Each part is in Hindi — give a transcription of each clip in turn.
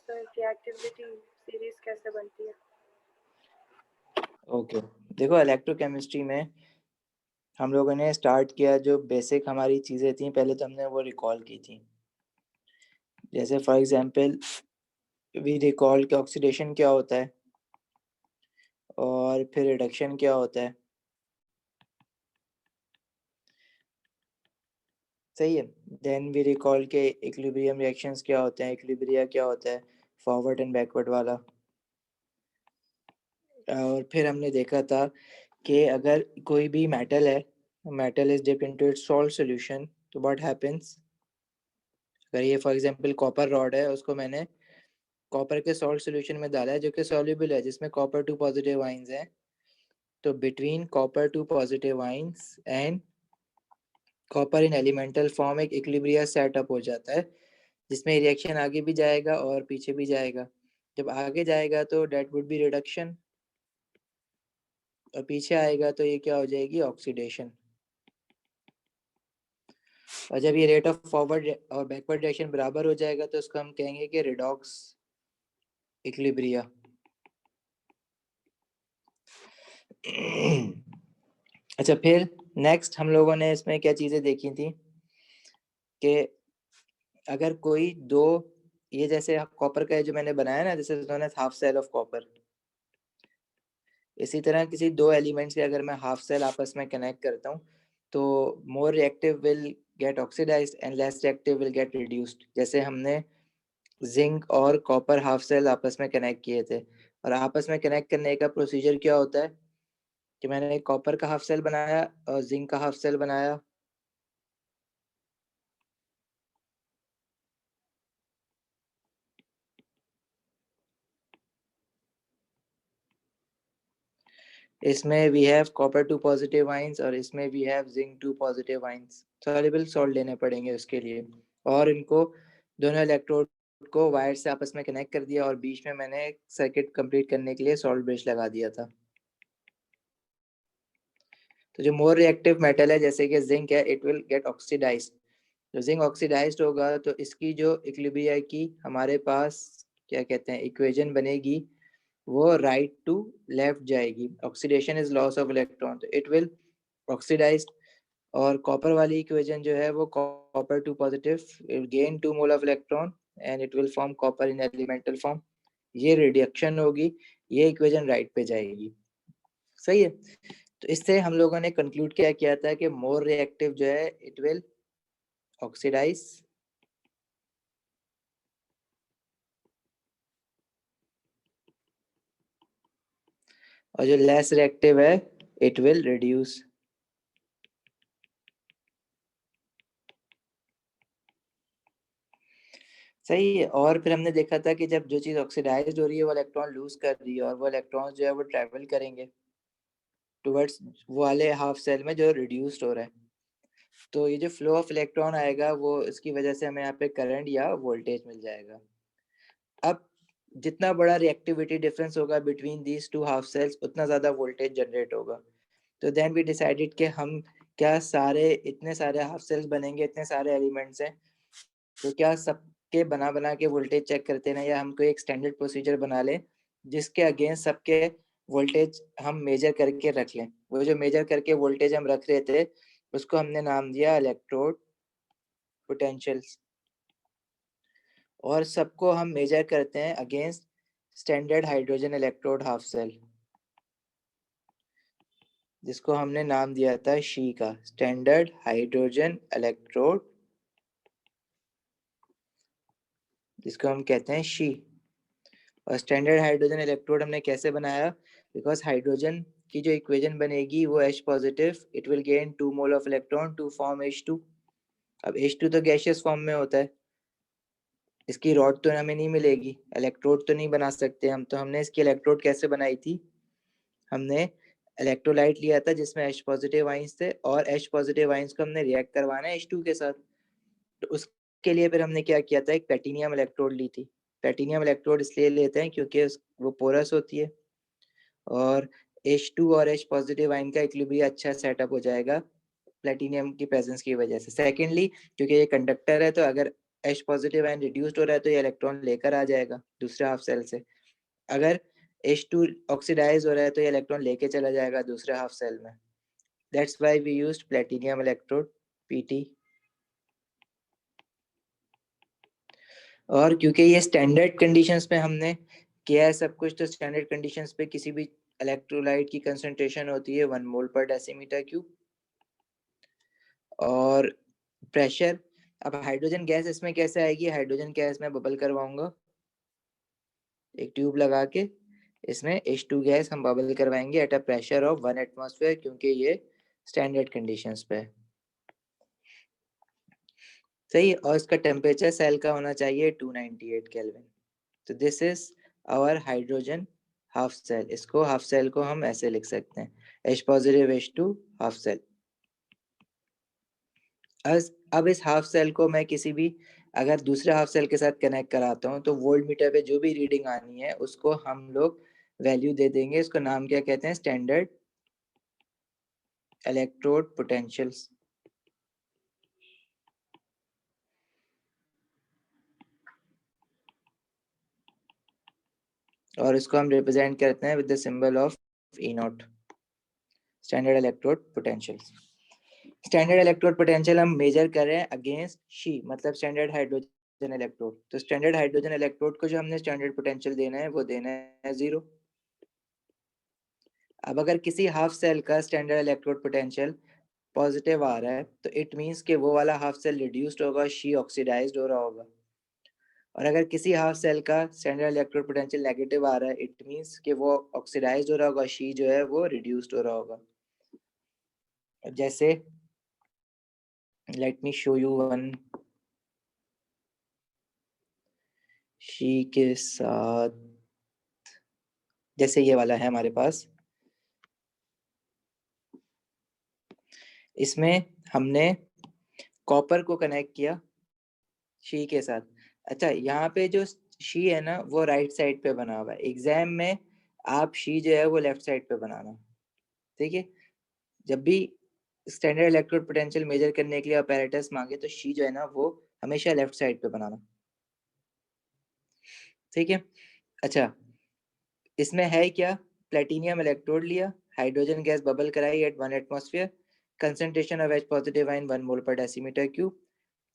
की एक्टिविटी सीरीज कैसे बनती है? ओके देखो, इलेक्ट्रोकेमिस्ट्री में हम लोगों ने स्टार्ट किया, जो बेसिक हमारी चीज़ें थी पहले तो हमने वो रिकॉल की थी। जैसे फॉर एग्जांपल वी रिकॉल कि ऑक्सीडेशन क्या होता है और फिर रिडक्शन क्या होता है। सही है। देन वी रिकॉल के इक्विलिब्रियम रिएक्शंस क्या होते हैं, इक्विलिब्रिया क्या होता है, फॉरवर्ड एंड बैकवर्ड वाला। और फिर हमने देखा था कि अगर कोई भी मेटल है, metal is dip into its salt solution, तो व्हाट हैपेंस, अगर ये फॉर एग्जांपल कॉपर रॉड है, उसको मैंने कॉपर के सॉल्ट सॉल्यूशन में डाला है जो कि सॉल्युबल है, जिसमें कॉपर 2 पॉजिटिव आयंस हैं। तो between copper 2 positive ions and copper in elemental form एक इक्विलिब्रिया सेटअप हो जाता है, जिसमें रिएक्शन आगे भी जाएगा और पीछे भी जाएगा। जब आगे जाएगा तो डेट वुड बी रिडक्शन, और पीछे आएगा तो ये क्या हो जाएगी, ऑक्सीडेशन। और जब ये रेट ऑफ फॉरवर्ड और बैकवर्ड डायरेक्शन बराबर हो जाएगा तो उसको हम कहेंगे कि रिडॉक्स इक्विलिब्रिया। अच्छा, फिर नेक्स्ट हम लोगों ने इसमें क्या चीजें देखी थी कि अगर कोई दो, ये जैसे कॉपर का जो मैंने बनाया ना, जैसे उन्होंने हाफ सेल ऑफ कॉपर, इसी तरह किसी दो एलिमेंट्स के अगर मैं हाफ सेल आपस में कनेक्ट करता हूँ तो more reactive will get oxidised and less reactive will get reduced. जैसे हमने जिंक और कॉपर हाफ सेल आपस में कनेक्ट किए थे, और आपस में कनेक्ट करने का प्रोसीजर क्या होता है कि मैंने कॉपर का हाफ सेल बनाया और जिंक का हाफ सेल बनाया। इसमें we have copper 2 positive ions और इसमें we have zinc 2 positive ions. Soluble salt लेने पड़ेंगे उसके लिए, और इनको दोनों इलेक्ट्रोड को वायर से आपस में कनेक्ट कर दिया और बीच में मैंने सर्किट कंप्लीट करने के लिए सॉल्ट ब्रश लगा दिया था। तो जो मोर रिएक्टिव मेटल है जैसे कि जिंक है, इट विल गेट ऑक्सीडाइज्ड। तो जिंक ऑक्सीडाइज्ड होगा तो इसकी जो इक्विलिब्रिया की हमारे पास क्या कहते हैं इक्वेशन बनेगी, वो राइट टू लेफ्ट जाएगी। Oxidation is loss of electron, तो इट विल ऑक्सीडाइज्ड। और कॉपर वाली इक्वेशन जो है वो copper 2 positive gain 2 mole of electron and it will form copper in elemental form. ये रिडक्शन होगी, ये इक्वेशन राइट पे जाएगी। सही है। तो इससे हम लोगों ने कंक्लूड क्या किया था कि मोर रिएक्टिव जो है इट विल ऑक्सीडाइज, और जो लेस रिएक्टिव है इट विल रिड्यूस। सही है। और फिर हमने देखा था कि जब जो चीज ऑक्सीडाइज्ड हो रही है वो इलेक्ट्रॉन लूज कर रही है, और वो इलेक्ट्रॉन जो है वो ट्रेवल करेंगे टुवर्ड्स वो वाले हाफ सेल में जो रिड्यूस्ड हो रहा है। तो ये जो फ्लो ऑफ इलेक्ट्रॉन आएगा वो इसकी वजह से हमें यहाँ पे करंट या वोल्टेज मिल जाएगा। अब जितना बड़ा रिएक्टिविटी डिफरेंस होगा between these two half cells, उतना ज़्यादा वोल्टेज जनरेट होगा। तो देन वी डिसाइडेड कि हम क्या सारे इतने सारे हाफ सेल्स बनेंगे, इतने सारे एलिमेंट्स हैं, तो क्या सबके बना बना के वोल्टेज चेक करते हैं, या हम कोई एक स्टैंडर्ड प्रोसीजर बना लें जिसके अगेंस्ट सबके वोल्टेज हम मेजर करके रख लें। वो जो मेजर करके वोल्टेज हम रख रहे थे उसको हमने नाम दिया इलेक्ट्रोड पोटेंशियल्स, और सबको हम मेजर करते हैं against standard hydrogen electrode half cell, जिसको हमने नाम दिया था शी का, स्टैंडर्ड हाइड्रोजन इलेक्ट्रोड, जिसको हम कहते हैं शी। और स्टैंडर्ड हाइड्रोजन इलेक्ट्रोड हमने कैसे बनाया, बिकॉज हाइड्रोजन की जो इक्वेशन बनेगी वो H positive, it will gain 2 mole of electron to form H2। अब H2 तो गैसियस फॉर्म में होता है, इसकी रॉड तो हमें नहीं मिलेगी, इलेक्ट्रोड तो नहीं बना सकते हम, तो हमने इसकी इलेक्ट्रोड कैसे बनाई थी, हमने इलेक्ट्रोलाइट लिया था जिसमें H पॉजिटिव आयंस थे, और H पॉजिटिव आयंस को हमने रिएक्ट करवाना है H2 के साथ। तो उसके लिए फिर हमने क्या किया था, एक प्लेटिनियम इलेक्ट्रोड ली थी। प्लेटिनियम इलेक्ट्रोड इसलिए लेते हैं क्योंकि वो पोरस होती है, और H2 और H पॉजिटिव आयन का इक्विलिब्रियम अच्छा सेटअप हो जाएगा प्लेटिनियम की प्रेजेंस की वजह से। सेकेंडली क्योंकि ये कंडक्टर है, तो अगर H पॉजिटिव आयन रिड्यूस्ड हो रहा है तो ये इलेक्ट्रॉन लेकर आ जाएगा दूसरे हाफ सेल से। अगर H2 ऑक्सीडाइज हो रहा है तो ये इलेक्ट्रॉन लेके चला जाएगा दूसरे हाफ सेल में। That's why we used platinum electrode PT। और क्योंकि ये स्टैंडर्ड कंडीशंस पे हमने किया है सब कुछ, तो स्टैंडर्ड कंडीशंस पे किसी भी इलेक्ट्रोलाइट की कंसंट्रेशन होती है 1 मोल पर डेसीमीटर क्यूब। और प्रेशर, अब हाइड्रोजन गैस इसमें कैसे आएगी? हाइड्रोजन गैस में बबल करवाऊंगा एक ट्यूब लगा के, इसमें H2 गैस हम बबल करवाएंगे at a pressure of 1 atmosphere, क्योंकि ये स्टैंडर्ड कंडीशंस पे है। सही। और इसका टेम्परेचर सेल का होना चाहिए 298 केल्विन। तो this is our hydrogen half cell. इसको हाफ सेल को हम ऐसे लिख सकते हैं, H positive H2 half cell. अब इस हाफ सेल को मैं किसी भी अगर दूसरे हाफ सेल के साथ कनेक्ट कराता हूँ तो वोल्ट मीटर पे जो भी रीडिंग आनी है उसको हम लोग वैल्यू दे देंगे। इसको नाम क्या कहते हैं? Standard electrode potentials. और इसको हम रिप्रेजेंट करते हैं with the symbol of E0, standard electrode potentials. Standard electrode potential हम मेजर कर रहे हैं अगेंस्ट शी, मतलब स्टैंडर्ड हाइड्रोजन इलेक्ट्रोड। तो स्टैंडर्ड हाइड्रोजन इलेक्ट्रोड को जो हमने स्टैंडर्ड पोटेंशियल देना है वो देना है 0। अब अगर किसी हाफ सेल का स्टैंडर्ड इलेक्ट्रोड पोटेंशियल पॉजिटिव आ रहा है तो इट मींस कि वो वाला हाफ सेल रिड्यूस्ड होगा, शी ऑक्सीडाइज्ड हो रहा होगा। और अगर किसी हाफ सेल का स्टैंडर्ड इलेक्ट्रोड पोटेंशियल नेगेटिव आ रहा है, इट मींस कि वो ऑक्सीडाइज्ड हो रहा होगा, शी जो है वो रिड्यूस्ड हो रहा होगा। जैसे let me show you one she के साथ, जैसे ये वाला है हमारे पास, इसमें हमने कॉपर को कनेक्ट किया शी के साथ। अच्छा, यहाँ पे जो शी है ना वो राइट साइड पे बना हुआ है। एग्जाम में आप शी जो है वो लेफ्ट साइड पे बनाना, ठीक है? जब भी स्टैंडर्ड इलेक्ट्रोड पोटेंशियल मेजर करने के लिए अपैरेटस मांगे तो शी जो है ना वो हमेशा लेफ्ट साइड पे बनाना, ठीक है? अच्छा, इसमें है क्या? प्लेटिनियम इलेक्ट्रोड लिया, हाइड्रोजन गैस बबल कराई at 1 atmosphere, concentration of H positive ion 1 mole per decimetre cube,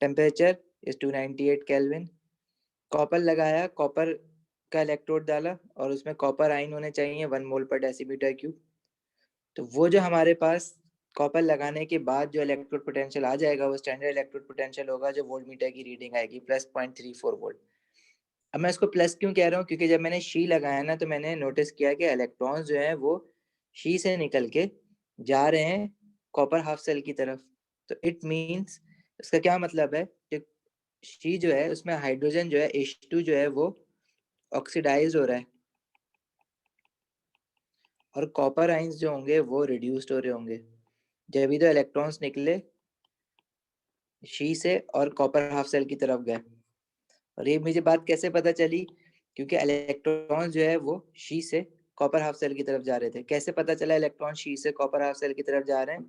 temperature is 298 Kelvin. Copper लगाया, कॉपर का इलेक्ट्रोड डाला और उसमें कॉपर आयन होने चाहिए 1 मोल पर डेसीमीटर क्यूब। तो वो जो हमारे पास कॉपर लगाने के बाद जो इलेक्ट्रोड पोटेंशियल आ जाएगा वो स्टैंडर्ड इलेक्ट्रोड पोटेंशियल होगा, जो वोल्ट मीटर की रीडिंग आएगी प्लस 0.34 वोल्ट। अब मैं इसको प्लस क्यों कह रहा हूँ? क्योंकि जब मैंने शी लगाया ना तो मैंने नोटिस किया कि इलेक्ट्रॉन्स जो है वो शी से निकल के जा रहे हैं कॉपर हाफ सेल की तरफ। तो इट मींस, इसका क्या मतलब है कि शी जो है उसमें हाइड्रोजन जो है H2 जो है वो ऑक्सीडाइज हो रहा है और कॉपर आइंस जो होंगे वो रिड्यूस्ड हो रहे होंगे। जब भी तो इलेक्ट्रॉन्स निकले शी से और कॉपर हाफ सेल की तरफ गए। और ये मुझे बात कैसे पता चली? क्योंकि इलेक्ट्रॉन जो है वो शी से कॉपर हाफ सेल की तरफ जा रहे थे। कैसे पता चला इलेक्ट्रॉन शी से कॉपर हाफ सेल की तरफ जा रहे हैं?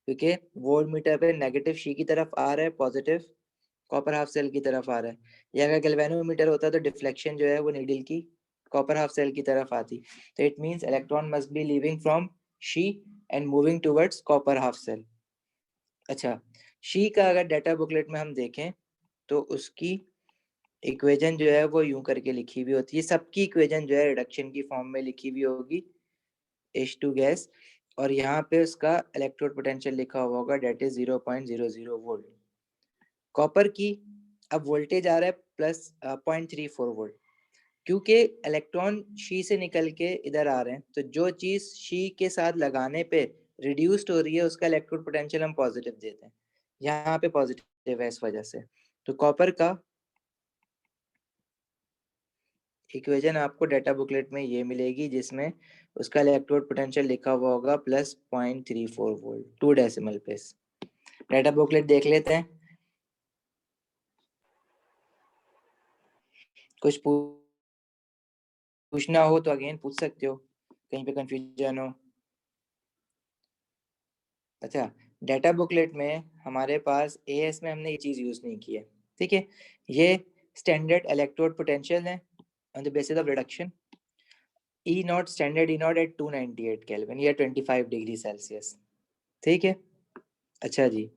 क्योंकि वोल्ट मीटर पे नेगेटिव शी की तरफ आ रहा है, पॉजिटिव कॉपर हाफ सेल की तरफ आ रहा है। या अगर गैल्वेनोमीटर होता तो डिफ्लेक्शन जो है वो नीडल की कॉपर हाफ सेल की तरफ आती। तो it means electron must be leaving from SHE and moving towards copper half cell. अच्छा, शी का अगर डाटा बुकलेट में हम देखें तो उसकी इक्वेशन जो है वो यूं करके लिखी हुई होती है। सबकी इक्वेशन जो है रिडक्शन की फॉर्म में लिखी हुई होगी, H2 गैस, और यहाँ पे उसका इलेक्ट्रोड पोटेंशियल लिखा हुआ होगा, डेट इज 0.00 वोल्ट। कॉपर की अब वोल्टेज आ रहा है प्लस 0.34 वोल्ट, क्योंकि इलेक्ट्रॉन शी से निकल के इधर आ रहे हैं। तो जो चीज शी के साथ लगाने पे रिड्यूस्ड हो रही है उसका इलेक्ट्रोड पोटेंशियल हम पॉजिटिव देते हैं। यहाँ पे पॉजिटिव है इस वजह से। तो कॉपर का इक्वेशन आपको डाटा बुकलेट में ये मिलेगी, जिसमें उसका इलेक्ट्रोड पोटेंशियल लिखा हुआ होगा plus 0.34 volt 2 decimal place. Data booklet देख लेते हैं। कुछ पूछना हो तो अगेन पूछ सकते हो, कहीं पे कंफ्यूजन हो। अच्छा, डाटा बुकलेट में हमारे पास AS में हमने ये चीज यूज नहीं की है, ठीक है, ये स्टैंडर्ड इलेक्ट्रोड पोटेंशियल है on the basis of reduction. E not standard E not at 298 kelvin या 25 डिग्री सेल्सियस। ठीक है, अच्छा जी,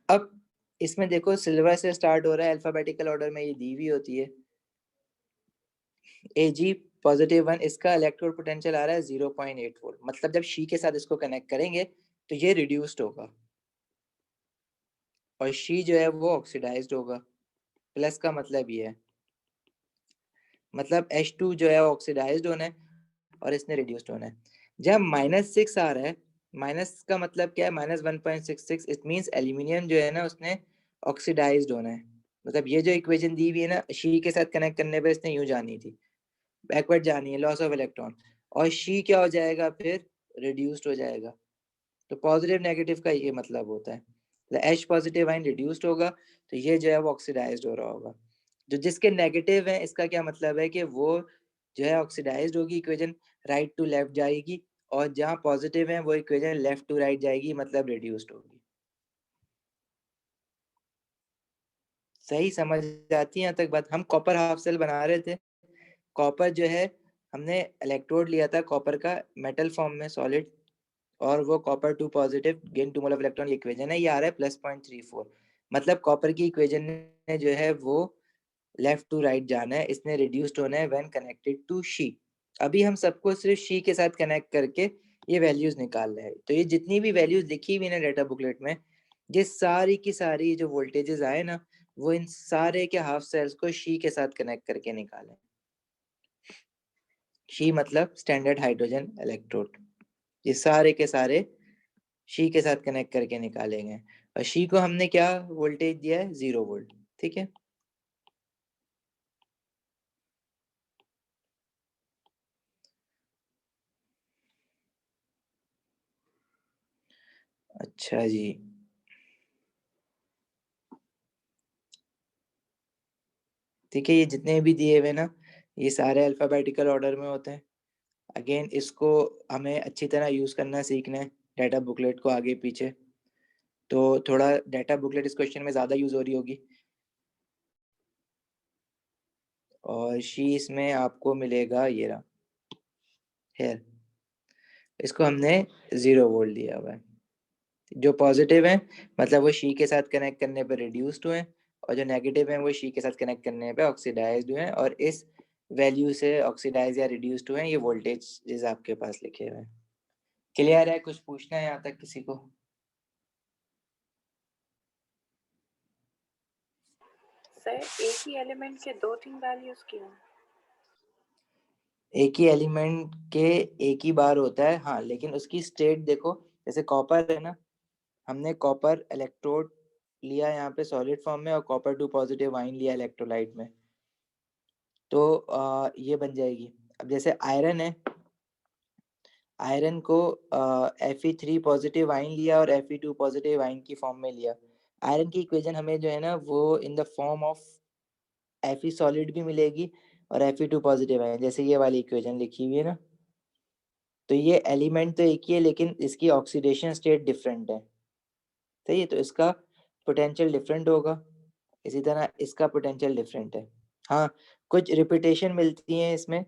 अब इसमें देखो सिल्वर से स्टार्ट हो रहा है, अल्फाबेटिकल ऑर्डर में ये दी हुई होती है। Ag +1, इसका इलेक्ट्रोड पोटेंशियल आ रहा है 0.8 वोल्ट, मतलब जब शी के साथ इसको कनेक्ट करेंगे तो ये रिड्यूस्ड होगा और शी जो है वो ऑक्सीडाइज्ड होगा। प्लस का मतलब ये है, मतलब H2 जो है ऑक्सीडाइज्ड होना है और इसने रिड्यूस्ड होना है। जब -6 आ रहा है, माइनस का मतलब क्या है, -1.66, इट मींस एल्यूमिनियम जो है ना उसने ऑक्सीडाइज्ड होना है। मतलब ये जो इक्वेशन दी हुई है ना, शी के साथ कनेक्ट करने पे इसने यूं जानी थी, बैकवर्ड जानी है, लॉस ऑफ इलेक्ट्रॉन, और शी क्या हो जाएगा फिर, रिड्यूस्ड हो जाएगा। तो पॉजिटिव नेगेटिव का ये मतलब होता है, H पॉजिटिव आयन रिड्यूस्ड होगा तो ये जो है वो ऑक्सीडाइज्ड हो रहा होगा। जो जिसके नेगेटिव है इसका क्या मतलब है कि वो जो है ऑक्सीडाइज्ड होगी, इक्वेशन राइट टू लेफ्ट जाएगी, और जहाँ पॉजिटिव है वो इक्वेशन लेफ्ट टू राइट जाएगी, मतलब रिड्यूस्ड होगी। सही समझ आती है यहाँ तक बात? हम कॉपर हाफ सेल बना रहे थे, कॉपर जो है हमने इलेक्ट्रोड लिया था कॉपर का मेटल फॉर्म में सॉलिड, और वो copper 2 positive gain 2 mole of electron, ये इक्वेशन है, ये आ रहा है +0.34, मतलब कॉपर की इक्वेशन ने जो है वो लेफ्ट टू राइट जाना है, इसने रिड्यूस्ड होना है व्हेन कनेक्टेड टू शी। अभी हम सबको सिर्फ शी के साथ कनेक्ट करके ये वैल्यूज निकाल रहे हैं। तो ये जितनी भी वैल्यूज लिखी हुई ना डेटा बुकलेट में, ये सारी की सारी जो वोल्टेजेस आए ना, वो इन सारे के हाफ सेल्स को शी के साथ कनेक्ट करके निकाले। शी मतलब स्टैंडर्ड हाइड्रोजन इलेक्ट्रोड, ये सारे के सारे शी के साथ कनेक्ट करके निकालेंगे, और शी को हमने क्या वोल्टेज दिया है, 0 वोल्ट। ठीक है, अच्छा जी, ठीक है, ये जितने भी दिए हुए ना ये सारे अल्फाबेटिकल ऑर्डर में होते हैं। अगेन इसको हमें अच्छी तरह यूज करना सीखना है, डाटा बुकलेट को आगे पीछे, तो थोड़ा डाटा बुकलेट इस क्वेश्चन में ज्यादा यूज हो रही होगी, और शी इसमें आपको मिलेगा ये रहा है, इसको हमने 0 वोल्ट दिया हुआ है। जो पॉजिटिव है मतलब वो शी के साथ कनेक्ट करने पर रिड्यूस्ड हुए, और जो नेगेटिव है वो शी के साथ कनेक्ट करने पे ऑक्सीडाइज्ड हुए, और इस वैल्यू से ऑक्सीडाइज या रिड्यूस्ड हुए, ये वोल्टेज आपके पास लिखे हुए हैं। क्लियर है? कुछ पूछना है यहाँ तक किसी को? सर एक ही एलिमेंट के 2-3 वैल्यूज क्यों? एक ही एलिमेंट के एक ही बार होता है, हाँ, लेकिन उसकी स्टेट देखो, जैसे कॉपर है ना, हमने कॉपर इलेक्ट्रोड लिया यहाँ पे सॉलिड फॉर्म में, और कॉपर 2 पॉजिटिव आयन लिया इलेक्ट्रोलाइट में, तो ये बन जाएगी। अब जैसे आयरन है, आयरन को Fe3 पॉजिटिव आयन लिया और Fe2 पॉजिटिव आयन की फॉर्म में लिया। आयरन की इक्वेशन हमें जो है ना वो in the form of Fe solid भी मिलेगी और Fe2 पॉजिटिव आयन, जैसे ये वाली इक्वेशन लिखी हुई है ना। तो ये एलिमेंट तो एक ही है लेकिन इसकी ऑक्सीडेशन स्टेट डिफरेंट है, सही है, तो इसका पोटेंशियल डिफरेंट होगा, इसी तरह इसका पोटेंशियल डिफरेंट है। हाँ, कुछ रिपीटेशन मिलती है इसमें,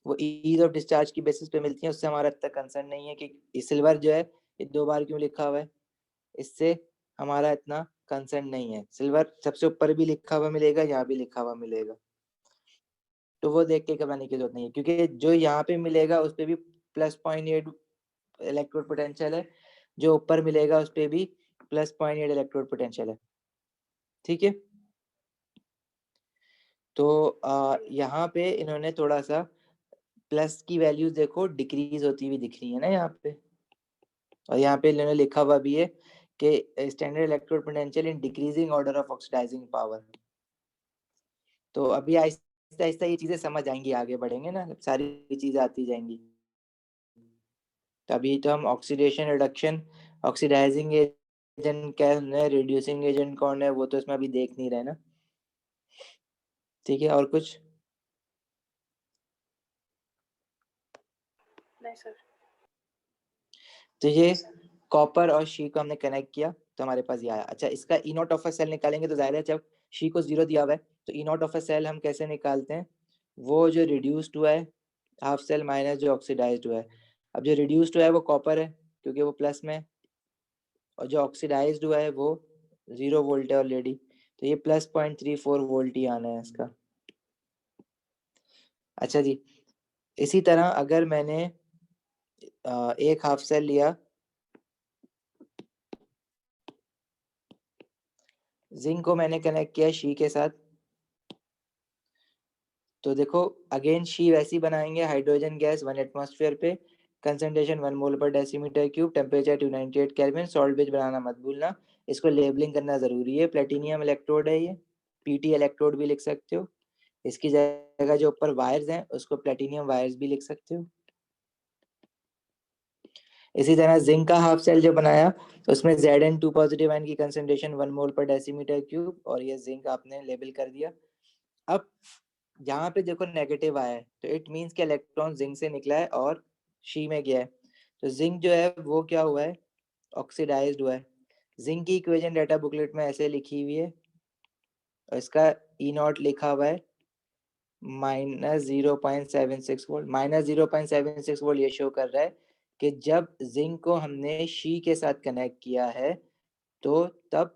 वो ईज ऑफ डिस्चार्ज की बेसिस पे मिलती है, उससे हमारा इतना कंसर्न नहीं है कि सिल्वर जो है ये 2 बार क्यों लिखा हुआ है, इससे हमारा इतना कंसर्न नहीं है। सिल्वर सबसे ऊपर भी लिखा हुआ मिलेगा, यहाँ भी लिखा हुआ मिलेगा, तो वो देख के घबराने की जरूरत नहीं है, क्योंकि जो यहाँ पे मिलेगा उस पे भी +0.8 इलेक्ट्रोड पोटेंशियल है, जो ऊपर मिलेगा उस पे भी +0.8 इलेक्ट्रोड पोटेंशियल है। ठीक है, तो यहाँ पे इन्होंने थोड़ा सा प्लस की वैल्यूज देखो डिक्रीज होती हुई दिख रही है ना यहाँ पे, और यहाँ पे इन्होंने लिखा हुआ भी है कि standard electrode potential in decreasing order of oxidizing power. तो अभी आहिस्ता आहिस्ता ये चीजें समझ आएंगी, आगे बढ़ेंगे ना सारी चीजें आती जाएंगी। तो अभी तो हम ऑक्सीडेशन रिडक्शन, ऑक्सीडाइजिंग एजेंट क्या है, रिड्यूसिंग एजेंट कौन है, वो तो इसमें अभी देख नहीं रहे ना। ठीक है, और कुछ? नहीं सर। तो ये कॉपर और शी को हमने कनेक्ट किया तो हमारे पास ये आया। अच्छा, इसका E naught of a cell निकालेंगे तो जाहिर है जब शी को 0 दिया हुआ है तो E naught of a cell हम कैसे निकालते हैं, वो जो रिड्यूस्ड हुआ है हाफ सेल माइनस जो ऑक्सीडाइज्ड हुआ है। अब जो रिड्यूस्ड हुआ है वो कॉपर है क्योंकि वो प्लस में है, और जो ऑक्सीडाइज्ड हुआ है वो 0 वोल्ट है ऑलरेडी, तो ये प्लस 0.34 वोल्ट ही आना है इसका। अच्छा जी, इसी तरह अगर मैंने एक हाफ सेल लिया, जिंक को मैंने कनेक्ट किया शी के साथ, तो देखो अगेन शी वैसी बनाएंगे, हाइड्रोजन गैस 1 एटमॉस्फेयर पे, concentration 1 mole per decimetre cube, temperature 298 kelvin, salt bridge बनाना मत भूलना, इसको लेबलिंग करना जरूरी है। प्लेटिनियम इलेक्ट्रोड है ये, पीटी इलेक्ट्रोड भी लिख सकते हो, इसकी जगह जो ऊपर वायर्स हैं उसको प्लेटिनियम वायर्स भी लिख सकते हो। इसी तरह जिंक का हाफ सेल जो बनाया उसमें Zn2 पॉजिटिव आयन की concentration 1 mole per decimetre cube, और ये जिंक आपने लेबल कर दिया। अब यहाँ पे देखो नेगेटिव आया है तो इट मींस कि इलेक्ट्रॉन जिंक से निकला है और शी में गया है, तो जिंक जो है वो क्या हुआ है, ऑक्सीडाइज्ड हुआ है। जिंक की इक्वेशन डाटा बुकलेट में ऐसे लिखी हुई है और इसका ई नॉट लिखा हुआ है -0.76 वोल्ट। -0.76 वोल्ट ये शो कर रहा है कि जब जिंक को हमने शी के साथ कनेक्ट किया है तो तब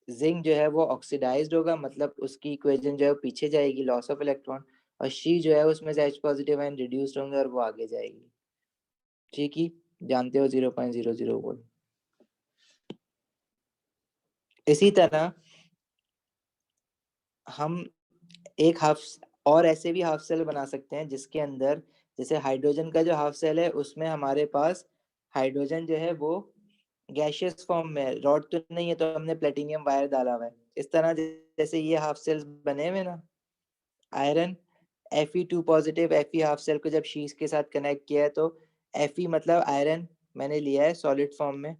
जिंक जो है वो ऑक्सीडाइज्ड होगा, मतलब उसकी इक्वेशन जो है पीछे जाएगी, लॉस ऑफ इलेक्ट्रॉन, और शी जो है उसमें से H पॉजिटिव आयन रिड्यूस्ड होंगे और वो आगे जाएगी। ठीक ही जानते हो 0.00 वोल्ट। इसी तरह हम एक हाफ और ऐसे भी हाफ सेल बना सकते हैं जिसके अंदर, जैसे हाइड्रोजन का जो हाफ सेल है उसमें हमारे पास हाइड्रोजन जो है वो गैशियस फॉर्म में है, रॉड तो नहीं है, तो हमने प्लेटिनियम वायर डाला हुआ है। इस तरह जैसे ये हाफ सेल्स बने हुए ना, iron Fe2 positive Fe half cell को जब शीश के साथ कनेक्ट किया है तो Fe मतलब आयरन मैंने लिया है सॉलिड फॉर्म में,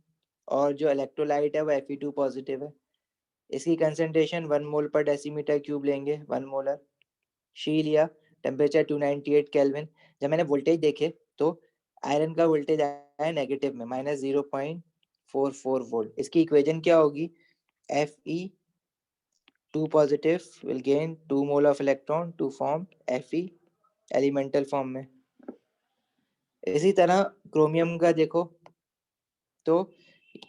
और जो इलेक्ट्रोलाइट है वो Fe2 पॉजिटिव है। इसकी concentration 1 mole per decimetre cube लेंगे, 1 मोलर। शी लिया, टेम्परेचर 298 केल्विन। जब मैंने वोल्टेज देखे तो आयरन का वोल्टेज आया नेगेटिव में -0.44 वोल्ट। इसकी इक्वेशन क्या होगी, Fe2 positive will gain 2 mole of electron to form Fe elemental form में। इसी तरह क्रोमियम का देखो तो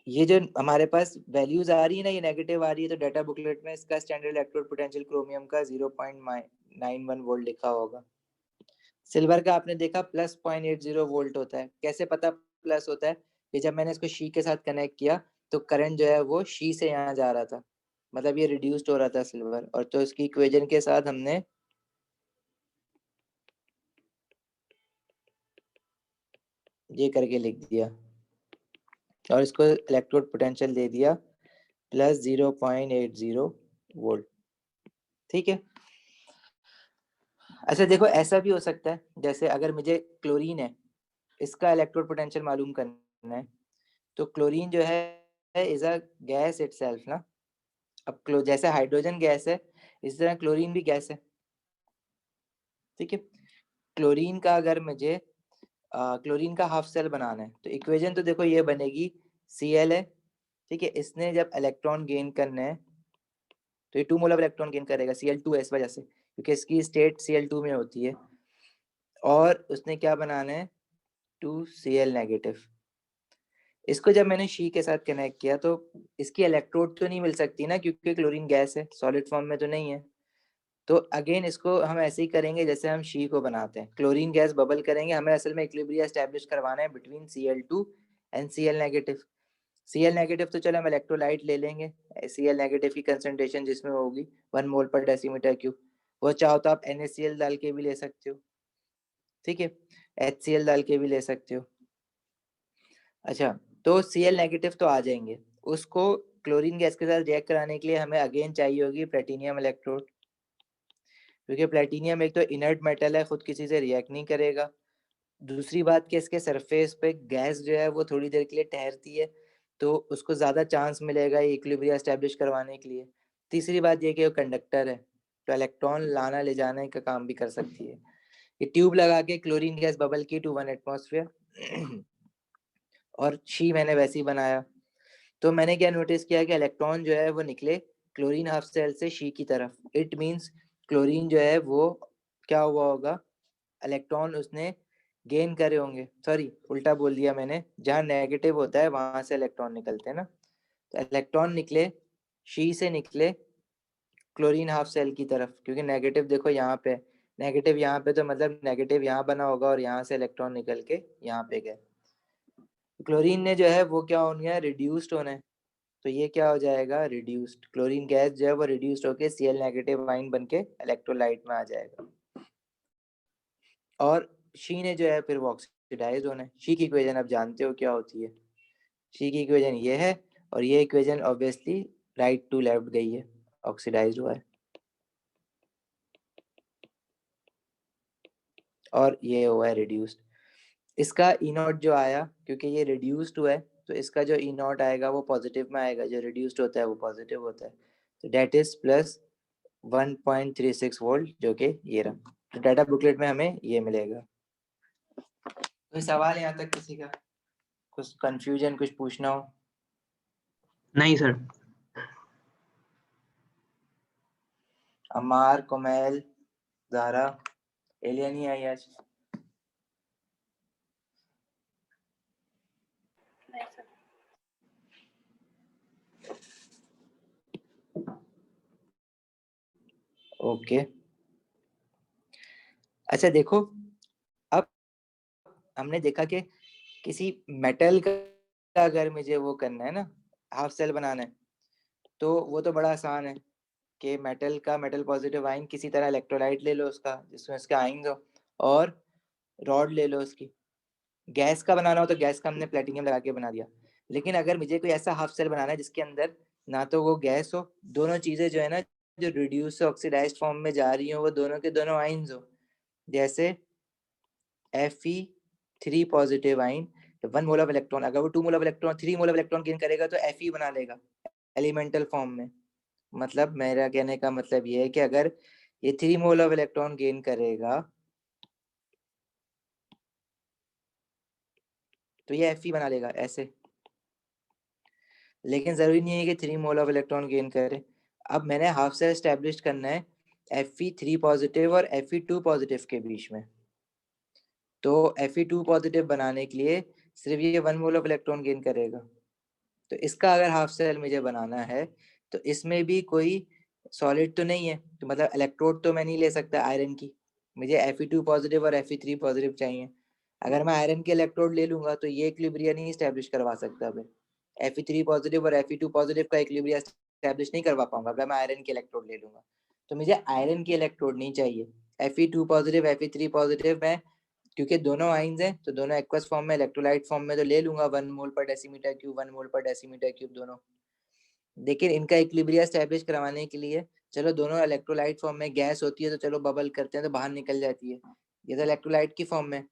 ये जो हमारे पास वैल्यूज आ रही है ना, ये नेगेटिव आ रही है, तो डाटा बुकलेट में इसका स्टैंडर्ड इलेक्ट्रोड पोटेंशियल क्रोमियम का 0.91 वोल्ट लिखा होगा। सिल्वर का आपने देखा +0.80 वोल्ट होता है। कैसे पता प्लस होता है, कि जब मैंने इसको शी के साथ कनेक्ट किया तो करंट जो है वो शी से यहाँ जा रहा था, मतलब ये रिड्यूस्ड हो रहा था सिल्वर, और तो इसकी इक्वेशन के साथ हमने ये करके लिख दिया और इसको इलेक्ट्रोड पोटेंशियल दे दिया +0.80 वोल्ट। ठीक है। अच्छा देखो ऐसा भी हो सकता है, जैसे अगर मुझे क्लोरीन है इसका इलेक्ट्रोड पोटेंशियल मालूम करना है, तो क्लोरीन जो है इज अ गैस इटसेल्फ ना। अब जैसे हाइड्रोजन गैस है इस तरह क्लोरीन भी गैस है। ठीक है, क्लोरीन का अगर मुझे क्लोरीन का हाफ सेल बनाना है तो इक्वेशन तो देखो ये बनेगी, Cl है, ठीक है, इसने जब इलेक्ट्रॉन गेन करना है तो ये 2 मोल ऑफ इलेक्ट्रॉन गेन करेगा Cl2 इस वजह से, क्योंकि इसकी स्टेट Cl2 में होती है, और उसने क्या बनाना है 2Cl नेगेटिव। इसको जब मैंने शी के साथ कनेक्ट किया तो इसकी इलेक्ट्रोड तो नहीं मिल सकती ना, क्योंकि क्लोरीन गैस है, सॉलिड फॉर्म में तो नहीं है। तो अगेन इसको हम ऐसे ही करेंगे जैसे हम शी को बनाते हैं, क्लोरीन गैस बबल करेंगे, हमें असल में इक्विलिब्रियम एस्टैब्लिश करवाना है between Cl2 and Cl negative. Cl negative तो चलो हम इलेक्ट्रोलाइट ले लेंगे, Cl नेगेटिव की कंसंट्रेशन जिसमें होगी 1 मोल पर डेसीमीटर क्यूब, वो चाहो तो आप NaCl डाल के भी ले सकते हो, ठीक है, HCl डाल के भी ले सकते हो। अच्छा, तो Cl नेगेटिव तो आ जाएंगे, उसको क्लोरीन गैस के साथ रिएक्ट कराने के लिए हमें अगेन चाहिए होगी प्लेटिनियम इलेक्ट्रोड, क्योंकि प्लेटिनियम एक तो इनर्ट मेटल है, खुद किसी से रिएक्ट नहीं करेगा। दूसरी बात कि इसके सरफेस पे गैस जो है वो थोड़ी देर के लिए ठहरती है, तो उसको ज़्यादा चांस मिलेगा ये इक्विलिब्रियम एस्टैब्लिश करवाने के लिए। तीसरी बात ये कि वो कंडक्टर है, तो इलेक्ट्रॉन लाना ले जाने का काम भी कर सकती है। ये ट्यूब लगा के क्लोरीन गैस बबल की टू 1 एटमॉस्फेयर और शी मैंने वैसे ही बनाया। तो मैंने क्या नोटिस किया कि इलेक्ट्रॉन जो है वो निकले क्लोरीन हाफ सेल से शी की तरफ। इट मींस क्लोरीन जो है वो क्या हुआ होगा, इलेक्ट्रॉन उसने गेन करे होंगे। सॉरी, उल्टा बोल दिया मैंने, जहाँ नेगेटिव होता है वहां से इलेक्ट्रॉन निकलते हैं ना। तो इलेक्ट्रॉन निकले शी से, निकले क्लोरीन हाफ सेल की तरफ, क्योंकि नेगेटिव देखो यहाँ पे, नेगेटिव यहाँ पे, तो मतलब नेगेटिव यहाँ बना होगा और यहाँ से इलेक्ट्रॉन निकल के यहाँ पे गए। क्लोरीन ने जो है वो क्या हो गया, रिड्यूस्ड होना है। तो ये क्या हो जाएगा, रिड्यूस्ड क्लोरीन गैस जो है वो रिड्यूस्ड होके Cl नेगेटिव आयन बन के इलेक्ट्रोलाइट में आ जाएगा। और शी ने जो है फिर वो ऑक्सीडाइज होना है। शी की इक्वेशन आप जानते हो क्या होती है, शी की इक्वेशन ये है, और ये equation obviously right to left गई है, ऑक्सीडाइज हुआ है। और ये हुआ है रिड्यूस्ड। इसका ई नॉट जो आया, क्योंकि ये रिड्यूस्ड हुआ है, तो इसका जो ई नॉट आएगा वो पॉजिटिव में आएगा, जो रिड्यूस्ड होता है वो पॉजिटिव होता है। तो डेट इज प्लस 1.36 वोल्ट, जो कि ये रहा। तो डाटा बुकलेट में हमें ये मिलेगा। कोई सवाल यहाँ तक किसी का, कुछ कंफ्यूजन, कुछ पूछना हो? नहीं सर। अमार, कोमैल, ज़ारा, एलिया नहीं आई आज? नहीं सर। ओके। अच्छा देखो, अब हमने देखा कि किसी मेटल का अगर मुझे वो करना है ना, हाफ सेल बनाना है, तो वो तो बड़ा आसान है कि मेटल का मेटल पॉजिटिव आयन, किसी तरह इलेक्ट्रोलाइट ले लो उसका जिसमें उसके आयन हो, और रॉड ले लो उसकी। गैस का बनाना हो तो गैस का हमने प्लेटिनियम लगा के बना दिया। लेकिन अगर मुझे कोई ऐसा हाफ सेल बनाना है जिसके अंदर ना तो वो गैस हो, दोनों चीजें जो है ना, जो रिड्यूस से ऑक्सीडाइज्ड फॉर्म में जा रही हो, वो दोनों के दोनों आयन्स हो, जैसे Fe3 positive ion, 1 mole of electron, अगर वो 2 mole of electron 3 mole of electron gain करेगा तो Fe बना लेगा एलिमेंटल फॉर्म में। मतलब मेरा कहने का मतलब ये है कि अगर ये 3 मोल ऑफ इलेक्ट्रॉन गेन करेगा तो ये Fe बना लेगा ऐसे। लेकिन जरूरी नहीं है कि 3 मोल ऑफ इलेक्ट्रॉन गेन करे। अब मैंने हाफ सेल एस्टेब्लिश करना है Fe3 पॉजिटिव और Fe2 पॉजिटिव के बीच में। तो Fe2 पॉजिटिव बनाने के लिए सिर्फ ये 1 मोल ऑफ इलेक्ट्रॉन गेन करेगा। तो इसका अगर हाफ सेल मुझे बनाना है तो इसमें भी कोई सॉलिड तो नहीं है, तो मतलब इलेक्ट्रोड तो मैं नहीं ले सकता आयरन की, मुझे Fe2 पॉजिटिव और Fe3 पॉजिटिव चाहिए। अगर मैं आयरन के इलेक्ट्रोड ले लूंगा तो ये इक्विलिब्रियम नहीं स्टैब्लिश करवा सकता मैं। Fe3 पॉजिटिव और Fe2 पॉजिटिव का इक्विलिब्रियम स्टैब्लिश नहीं करवा पाऊंगा अगर मैं आयरन के इलेक्ट्रोड ले लूंगा। तो मुझे आयरन की इलेक्ट्रोड नहीं चाहिए। Fe2 पॉजिटिव Fe3 पॉजिटिव मैं, क्योंकि दोनों आइंस हैं तो दोनों एक्वस फॉर्म में, इलेक्ट्रोलाइट फॉर्म में तो ले लूंगा 1 mole per decimetre cube, 1 mole per decimetre cube दोनों। लेकिन इनका इक्विलिब्रियम स्टैब्लिश करवाने के लिए, चलो दोनों इलेक्ट्रोलाइट फॉर्म में, गैस होती है तो चलो बबल करते हैं तो बाहर निकल जाती है, ये तो इलेक्ट्रोलाइट की फॉर्म में।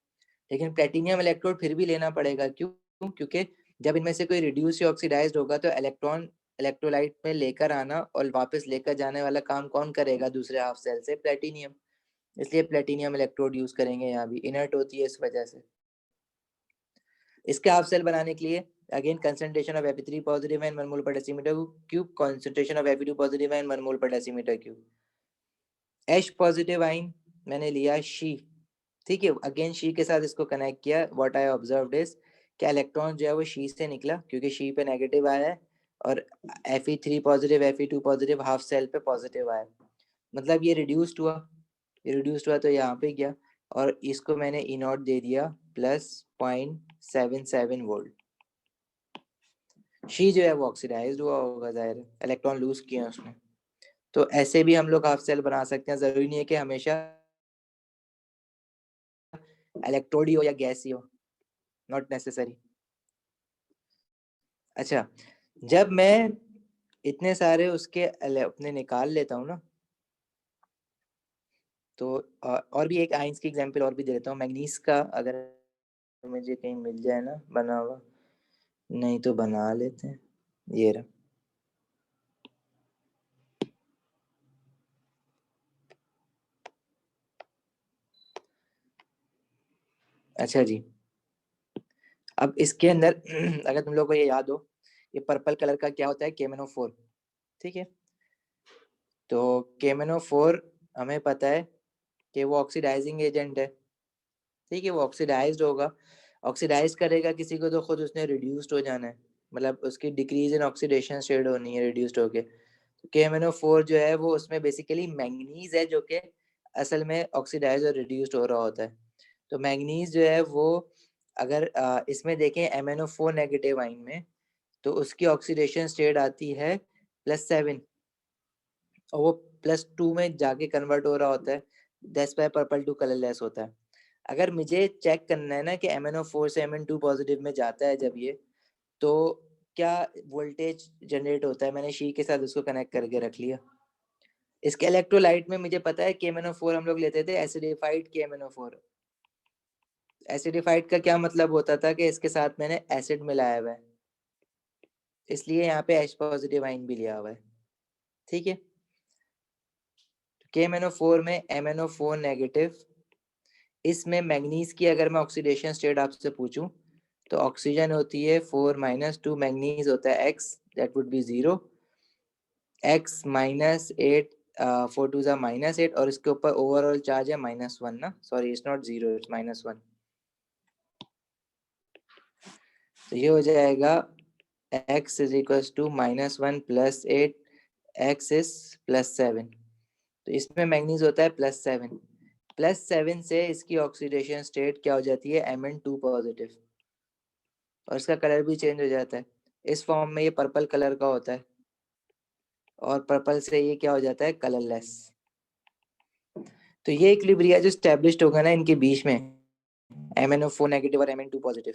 लेकिन प्लेटिनियम इलेक्ट्रोड फिर भी लेना पड़ेगा, क्यों? क्योंकि जब इनमें से कोई रिड्यूस या ऑक्सीडाइज्ड होगा तो इलेक्ट्रॉन इलेक्ट्रोलाइट में लेकर आना और वापस लेकर जाने वाला काम कौन करेगा दूसरे हाफ सेल से? प्लेटिनियम। इसलिए प्लेटिनियम इलेक्ट्रोड यूज करेंगे, यहाँ भी इनर्ट होती है इस वजह से। इसके हाफ सेल बनाने के लिए again concentration of Fe3 positive and 1 mole per decimetre cube, concentration of Fe2 positive and 1 mole per decimetre cube. H positive ion मैंने लिया शी, ठीक है, अगेन शी के साथ इसको कनेक्ट किया। व्हाट आई ऑब्जर्व्ड इज क्या इलेक्ट्रॉन जो है वो शी से निकला, क्योंकि शी पे नेगेटिव आया है, और Fe3 positive Fe2 positive half cell पे पॉजिटिव आया, मतलब ये रिड्यूस्ड हुआ। ये रिड्यूस्ड हुआ तो यहाँ पे गया, और इसको मैंने ई नॉट दे दिया प्लस 0.77 वोल्ट। शी जो है वो ऑक्सीडाइज्ड हुआ होगा, जाहिर है इलेक्ट्रॉन लूज किया उसने। तो ऐसे भी हम लोग हाफ सेल बना सकते हैं, जरूरी नहीं है कि हमेशा इलेक्ट्रोड ही हो या गैस ही हो, नॉट नेसेसरी। अच्छा, जब मैं इतने सारे उसके अपने निकाल लेता हूँ ना, तो और भी एक आइंस की एग्जांपल और भी दे देता हूँ। मैग्नीज का अगर मुझे कहीं मिल जाए ना बना हुआ, नहीं तो बना लेते हैं, ये रहा। अच्छा जी, अब इसके अंदर अगर तुम लोग को ये याद हो, ये पर्पल कलर का क्या होता है, KMnO4, ठीक है। तो KMnO4 हमें पता है कि वो ऑक्सीडाइजिंग एजेंट है, ठीक है। वो ऑक्सीडाइज्ड होगा, ऑक्सीडाइज करेगा किसी को तो खुद उसने रिड्यूस्ड हो जाना है, मतलब उसकी डिक्रीज इन ऑक्सीडेशन स्टेट होनी है रिड्यूस्ड होके। तो KMnO4 जो है वो उसमें बेसिकली मैंगनीज है जो कि असल में ऑक्सीडाइज और रिड्यूस्ड हो रहा होता है। तो मैंगनीज जो है वो अगर इसमें देखें MnO4 नेगेटिव आइन में, तो उसकी ऑक्सीडेशन स्टेट आती है +7 और वो +2 में जाके कन्वर्ट हो रहा होता है, that's why purple to colourless होता है। अगर मुझे चेक करना है ना कि MnO4 से Mn2 पॉजिटिव में जाता है जब ये, तो क्या वोल्टेज जनरेट होता है, मैंने शी के साथ उसको कनेक्ट करके रख लिया। इसके इलेक्ट्रोलाइट में मुझे पता है KMnO4 हम लोग लेते थे एसिडिफाइड KMnO4। एसिडिफाइड का क्या मतलब होता था कि इसके साथ मैंने एसिड मिलाया हुआ है, इसलिए यहाँ पे H पॉजिटिव आइन भी लिया हुआ है, ठीक है। KMnO4 में MnO4 नेगेटिव, इसमें मैंगनीज की अगर मैं ऑक्सीडेशन स्टेट आपसे पूछूं तो ऑक्सीजन होती है 4-2, मैंगनीज होता है X, that would be 0, X -8, 4 2 -8 और इसके ऊपर ओवरऑल चार्ज है -1 ना, सॉरी इट्स नॉट 0, इट्स -1। तो ये हो जाएगा X is equal to -1 + 8, X is +7। तो इसमें मैंगनीज होता है +7, +7 से इसकी ऑक्सीडेशन स्टेट क्या हो जाती है, Mn2 पॉजिटिव, और इसका कलर भी चेंज हो जाता है। इस फॉर्म में ये पर्पल कलर का होता है और पर्पल से ये क्या हो जाता है, कलरलेस। तो ये इक्विलिब्रिया जो एस्टैब्लिश्ड होगा ना इनके बीच में, MnO4 नेगेटिव और Mn2 पॉजिटिव,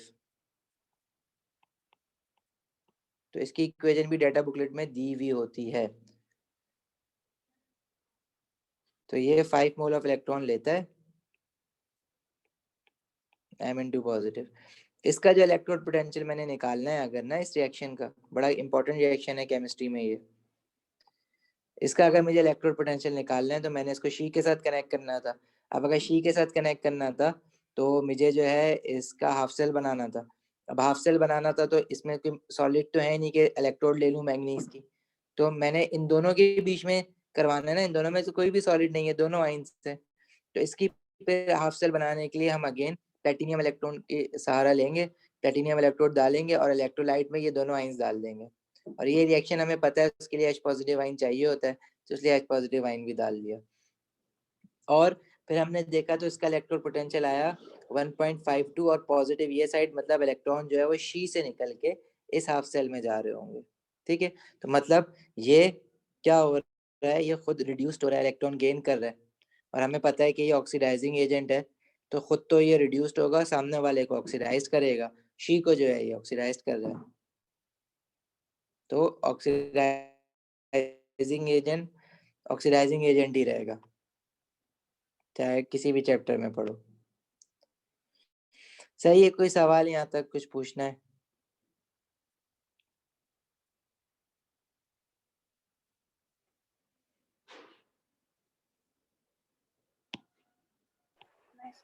तो इसकी इक्वेशन भी डाटा बुकलेट में दी हुई होती है। तो ये 5 मोल ऑफ इलेक्ट्रॉन लेता है Mn2 पॉजिटिव। इसका जो इलेक्ट्रोड पोटेंशियल मैंने निकालना है अगर ना, इस रिएक्शन का बड़ा इंपॉर्टेंट रिएक्शन है केमिस्ट्री में ये, इसका अगर मुझे इलेक्ट्रोड पोटेंशियल निकालना है तो मैंने इसको शी के साथ कनेक्ट करना था। अब अगर शी के साथ कनेक्ट करना था तो मुझे जो है इसका हाफ सेल बनाना था। अब हाफ सेल बनाना था तो इसमें कोई सॉलिड तो है नहीं कि इलेक्ट्रोड ले लूं मैंगनीज की, तो मैंने इन दोनों के बीच में करवाना है ना, इन दोनों में से कोई भी सॉलिड नहीं है, दोनों आइंस है। तो इसकी फिर हाफ सेल बनाने के लिए हम अगेन प्लेटिनियम इलेक्ट्रॉन के सहारा लेंगे, प्लेटिनियम इलेक्ट्रोड डालेंगे और इलेक्ट्रोलाइट में ये दोनों आइंस डाल देंगे, और ये रिएक्शन हमें पता है उसके लिए H पॉजिटिव आइन चाहिए होता है, तो इसलिए H पॉजिटिव आइन भी डाल दिया। और फिर हमने देखा तो इसका इलेक्ट्रोड पोटेंशियल आया 1.52 और पॉजिटिव ये साइड, मतलब इलेक्ट्रॉन जो है वो शी से निकल के इस हाफ सेल में जा रहे होंगे, ठीक है। तो मतलब ये क्या हो रहा है, ये खुद रिड्यूस्ड हो रहा है, इलेक्ट्रॉन गेन कर रहा है, और हमें पता है कि ये ऑक्सीडाइजिंग एजेंट है, तो खुद तो ये रिड्यूस्ड होगा, सामने वाले को ऑक्सीडाइज करेगा, शी को जो है ये ऑक्सीडाइज कर रहा है। तो ऑक्सीडाइजिंग एजेंट ही रहेगा, चाहे किसी भी चैप्टर में पढ़ो। सही है, कोई सवाल यहाँ तक कुछ पूछना है? Nice.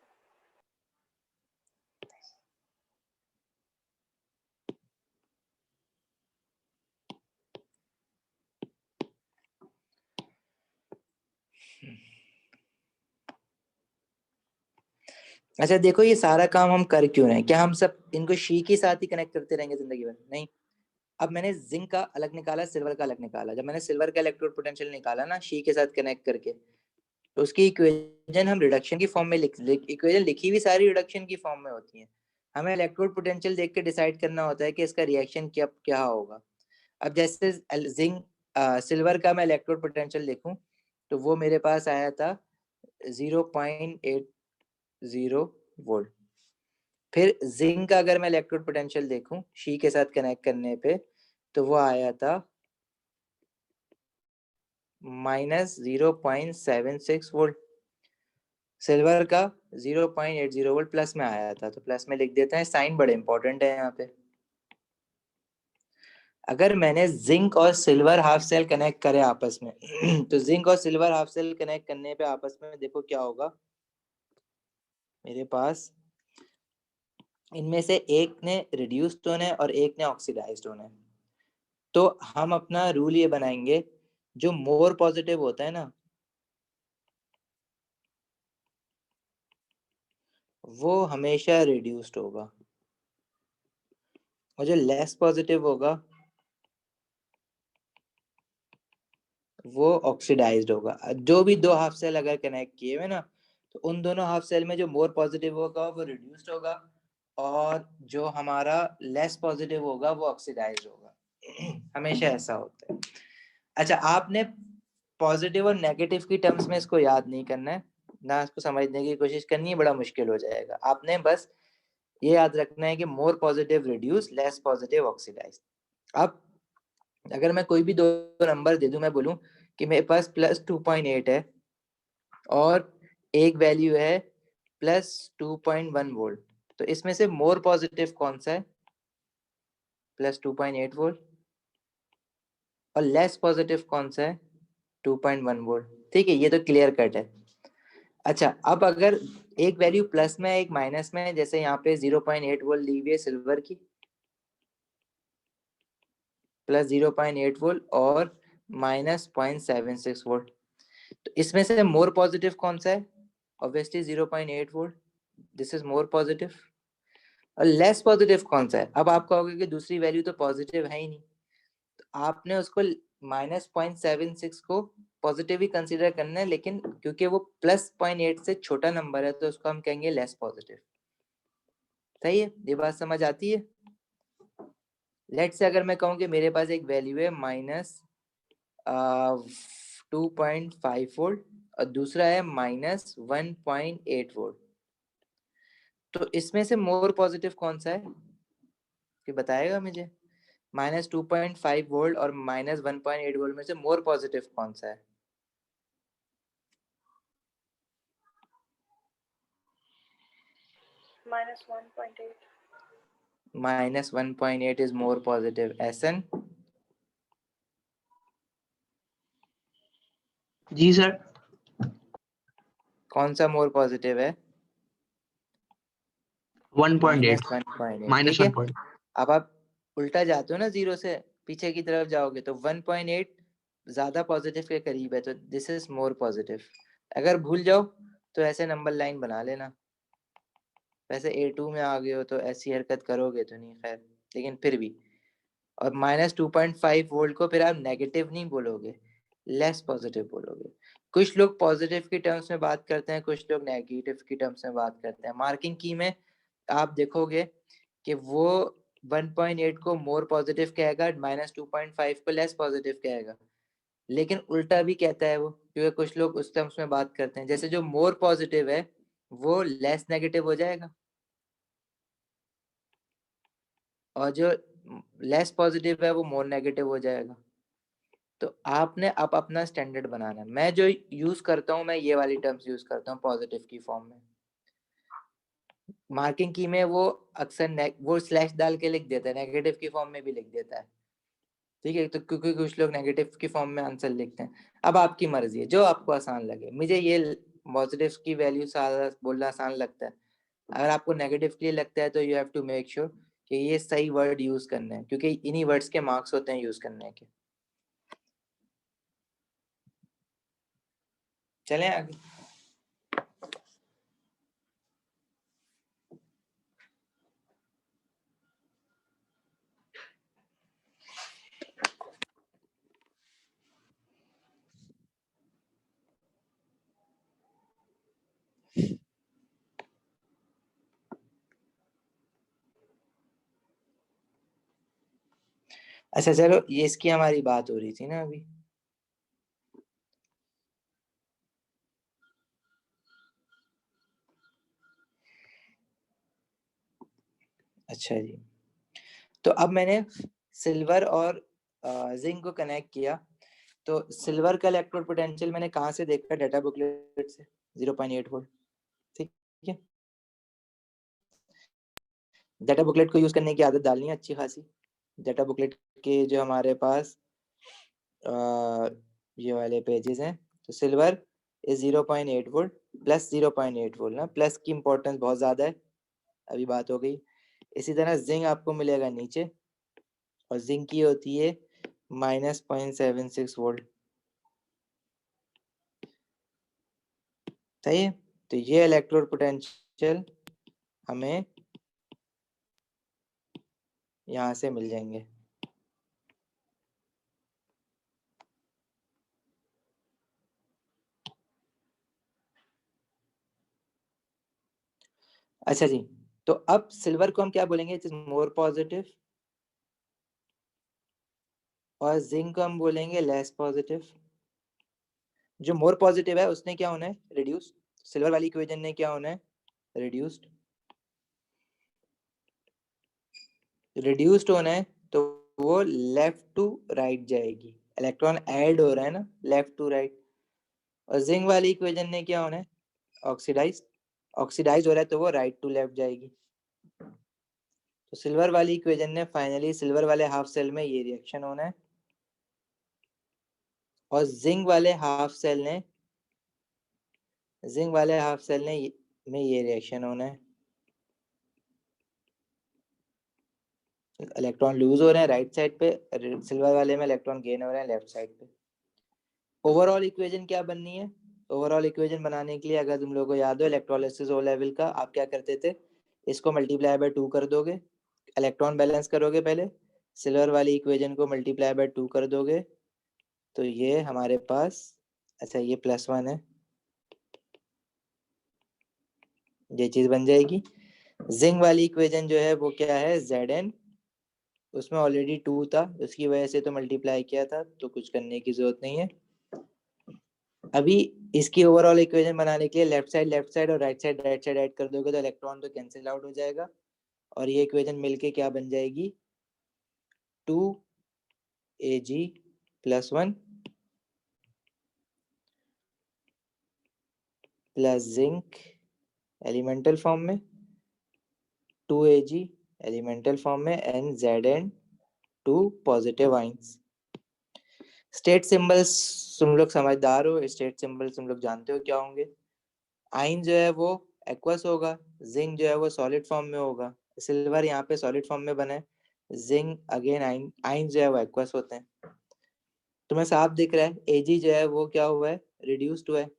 अच्छा देखो, ये सारा काम हम कर क्यों रहे हैं, क्या हम सब इनको शी के साथ ही कनेक्ट करते रहेंगे जिंदगी भर? नहीं। अब मैंने जिंक का अलग निकाला, सिल्वर का अलग निकाला, जब मैंने सिल्वर का इलेक्ट्रोड पोटेंशियल निकाला ना शी के साथ कनेक्ट करके, तो उसकी इक्वेशन हम रिडक्शन की फॉर्म में इक्वेशन लिखी हुई सारी रिडक्शन की फॉर्म में होती है। हमें इलेक्ट्रोड पोटेंशियल देख के डिसाइड करना होता है कि इसका रिएक्शन क्या क्या होगा। अब जैसे जिंक सिल्वर का मैं इलेक्ट्रोड पोटेंशियल लिखूं तो वो मेरे पास आया था 0.80 वोल्ट। फिर जिंक का अगर मैं इलेक्ट्रोड पोटेंशियल देखूं शी के साथ कनेक्ट करने पे, तो वो आया था -0.76 वोल्ट। सिल्वर का 0.80 वोल्ट प्लस में आया था, तो प्लस में लिख देते हैं, साइन बड़े इंपॉर्टेंट है यहाँ पे। अगर मैंने जिंक और सिल्वर हाफ सेल कनेक्ट करे आपस में तो जिंक और सिल्वर हाफ सेल कनेक्ट करने पे आपस में देखो क्या होगा, मेरे पास इनमें से एक ने रिड्यूस्ड होना है और एक ने ऑक्सीडाइज्ड होना है। तो हम अपना रूल ये बनाएंगे, जो मोर पॉजिटिव होता है ना वो हमेशा रिड्यूस्ड होगा, और जो लेस पॉजिटिव होगा वो ऑक्सीडाइज्ड होगा। जो भी दो हाफ सेल अगर कनेक्ट किए हुए ना, तो उन दोनों हाफ सेल में जो मोर पॉजिटिव होगा वो रिड्यूस्ड होगा, और जो हमारा लेस पॉजिटिव होगा वो ऑक्सीडाइज्ड होगा। हमेशा ऐसा होता है। अच्छा, आपने पॉजिटिव और नेगेटिव की टर्म्स में इसको याद नहीं करना है ना, इसको समझने की कोशिश करनी है, बड़ा मुश्किल हो जाएगा। आपने बस ये याद रखना है कि more positive reduce, less positive oxidize. अब अगर मैं कोई भी दो नंबर दे दूं, मैं बोलूं कि मेरे पास +2.8 है और एक वैल्यू है +2.1 वोल्ट, तो इसमें से मोर पॉजिटिव कौन सा है? +2.8 वोल्ट। और लेस पॉजिटिव कौन सा है? 2.1 वोल्ट। ठीक है, ये तो क्लियर कट है। अच्छा, अब अगर एक वैल्यू प्लस में है एक माइनस में है, जैसे यहाँ पे 0.8 वोल्ट ली हुई है सिल्वर की, +0.8 वोल्ट और -0.76 वोल्ट, तो इसमें से मोर पॉजिटिव कौन सा है? Obviously 0.8 volt, this is more positive. और लेस पॉजिटिव कौन सा है? अब आप कहोगे कि दूसरी वैल्यू तो पॉजिटिव है ही नहीं, तो आपने उसको -0.76 को पॉजिटिव ही कंसीडर करना है, लेकिन क्योंकि वो +0.8 से छोटा नंबर है तो उसको हम कहेंगे लेस पॉजिटिव। सही है, ये बात समझ आती है? लेट्स से अगर मैं कहूँ कि मेरे पास एक वैल्यू है -2.5 वोल्ट और दूसरा है -1.8 वोल्ट, तो इसमें से मोर पॉजिटिव कौन सा है कि बताएगा मुझे? -2.5 वोल्ट और -1.8 वोल्ट में से मोर पॉजिटिव कौन सा है? -1.8। -1.8 is more positive. एसन, जी सर। कौन सा मोर पॉजिटिव है? 1.8 -1.8। ठीक है, 1.8 अब आप उल्टा जाते हो ना, जीरो से पीछे की तरफ जाओगे तो 1.8 ज्यादा पॉजिटिव के करीब है, तो दिस इज मोर पॉजिटिव। अगर भूल जाओ तो ऐसे नंबर लाइन बना लेना। वैसे A2 में आ गए हो तो ऐसी हरकत करोगे तो नहीं, खैर, लेकिन फिर भी। और -2.5 वोल्ट को फिर आप नेगेटिव नहीं बोलोगे, लेस पॉजिटिव बोलोगे। कुछ लोग पॉजिटिव की टर्म्स में बात करते हैं, कुछ लोग नेगेटिव की टर्म्स में बात करते हैं। मार्किंग की में आप देखोगे कि वो 1.8 को मोर पॉजिटिव कहेगा, -2.5 को लेस पॉजिटिव कहेगा, लेकिन उल्टा भी कहता है वो, क्योंकि कुछ लोग उस टर्म्स में बात करते हैं। जैसे जो मोर पॉजिटिव है वो लेस नेगेटिव हो जाएगा, और जो लेस पॉजिटिव है वो मोर नेगेटिव हो जाएगा। तो आपने अब अपना स्टैंडर्ड बनाना है। मैं जो यूज करता हूँ, मैं ये वाली टर्म्स यूज करता हूँ पॉजिटिव की फॉर्म में। मार्किंग की में वो अक्सर वो स्लैश डाल के लिख देता है, नेगेटिव की फॉर्म में भी लिख देता है। ठीक है, तो क्योंकि कुछ लोग नेगेटिव की फॉर्म में आंसर लिखते हैं। अब आपकी मर्जी है, जो आपको आसान लगे। मुझे ये पॉजिटिव की वैल्यू बोलना आसान लगता है। अगर आपको नेगेटिव के लिए लगता है तो you have to make sure कि ये सही वर्ड यूज करना है, क्योंकि इन्हीं वर्ड्स के मार्क्स होते हैं यूज करने के। चलें आगे। अच्छा चलो, ये इसकी हमारी बात हो रही थी ना अभी। अच्छा जी, तो अब मैंने सिल्वर और जिंक को कनेक्ट किया, तो सिल्वर का इलेक्ट्रोड पोटेंशियल मैंने कहाँ से देखा? डाटा बुकलेट से, 0.8 वोल्ट। ठीक है, डाटा बुकलेट को यूज करने की आदत डालनी है अच्छी खासी। डाटा बुकलेट के जो हमारे पास ये वाले पेजेस हैं, तो silver is 0.8 volt plus 0.8 volt ना, प्लस की इंपॉर्टेंस बहुत ज्यादा है, अभी बात हो गई। इसी तरह जिंक आपको मिलेगा नीचे, और जिंक की होती है -0.76 वोल्ट। सही है, तो ये इलेक्ट्रोड पोटेंशियल हमें यहाँ से मिल जाएंगे। अच्छा जी, तो अब सिल्वर को हम क्या बोलेंगे, इट इज मोर पॉजिटिव, और जिंक को हम बोलेंगे लेस पॉजिटिव। जो मोर पॉजिटिव है उसने क्या होना है, रिड्यूस। सिल्वर वाली इक्वेशन ने क्या होना है, रिड्यूस्ड। रिड्यूस्ड होना है तो वो लेफ्ट टू राइट जाएगी, इलेक्ट्रॉन ऐड हो रहा है ना लेफ्ट टू राइट। और जिंक वाली इक्वेशन ने क्या होना है, ऑक्सीडाइज। ऑक्सीडाइज हो रहा है तो वो राइट टू लेफ्ट जाएगी। तो सिल्वर वाली इक्वेशन ने फाइनली सिल्वर वाले हाफ सेल में ये रिएक्शन होना है, और जिंक वाले हाफ सेल ने में ये रिएक्शन होना है। इलेक्ट्रॉन लूज हो रहे हैं राइट साइड पे, सिल्वर वाले में इलेक्ट्रॉन गेन हो रहे हैं लेफ्ट साइड पे। ओवरऑल इक्वेशन क्या बननी है, ओवरऑल इक्वेशन बनाने के लिए अगर तुम लोगों को याद हो इलेक्ट्रोलिसिस ओ लेवल का, आप क्या करते थे, इसको मल्टीप्लाई बाय 2 कर दोगे, इलेक्ट्रॉन बैलेंस करोगे पहले, सिल्वर वाली इक्वेशन को मल्टीप्लाई बाय 2 कर दोगे, तो ये हमारे पास, अच्छा ये +1 है, ये चीज बन जाएगी। जिंक वाली इक्वेशन जो है वो क्या है, Zn, उसमें ऑलरेडी 2 था, उसकी वजह से तो मल्टीप्लाई किया था, तो कुछ करने की जरूरत नहीं है। अभी इसकी ओवरऑल इक्वेशन बनाने के लिए लेफ्ट साइड और राइट साइड ऐड कर दोगे तो इलेक्ट्रॉन तो कैंसिल आउट हो जाएगा, और ये इक्वेशन मिलके क्या बन जाएगी, 2Ag+1 plus zinc elemental form में, 2Ag एलिमेंटल फॉर्म में, and Zn 2 positive ions. State symbols तुम लोग समझदार हो, स्टेट सिंबल्स तुम लोग जानते हो क्या होंगे। आइन जो है वो एक्वस होगा, जिंक जो है वो सॉलिड फॉर्म में होगा, सिल्वर यहाँ पे सॉलिड फॉर्म में बना है, जिंक अगेन आइन जो है वो एक्वस होते हैं। तुम्हें साफ दिख रहा है Ag जो है वो क्या हुआ है, रिड्यूस्ड हुआ है,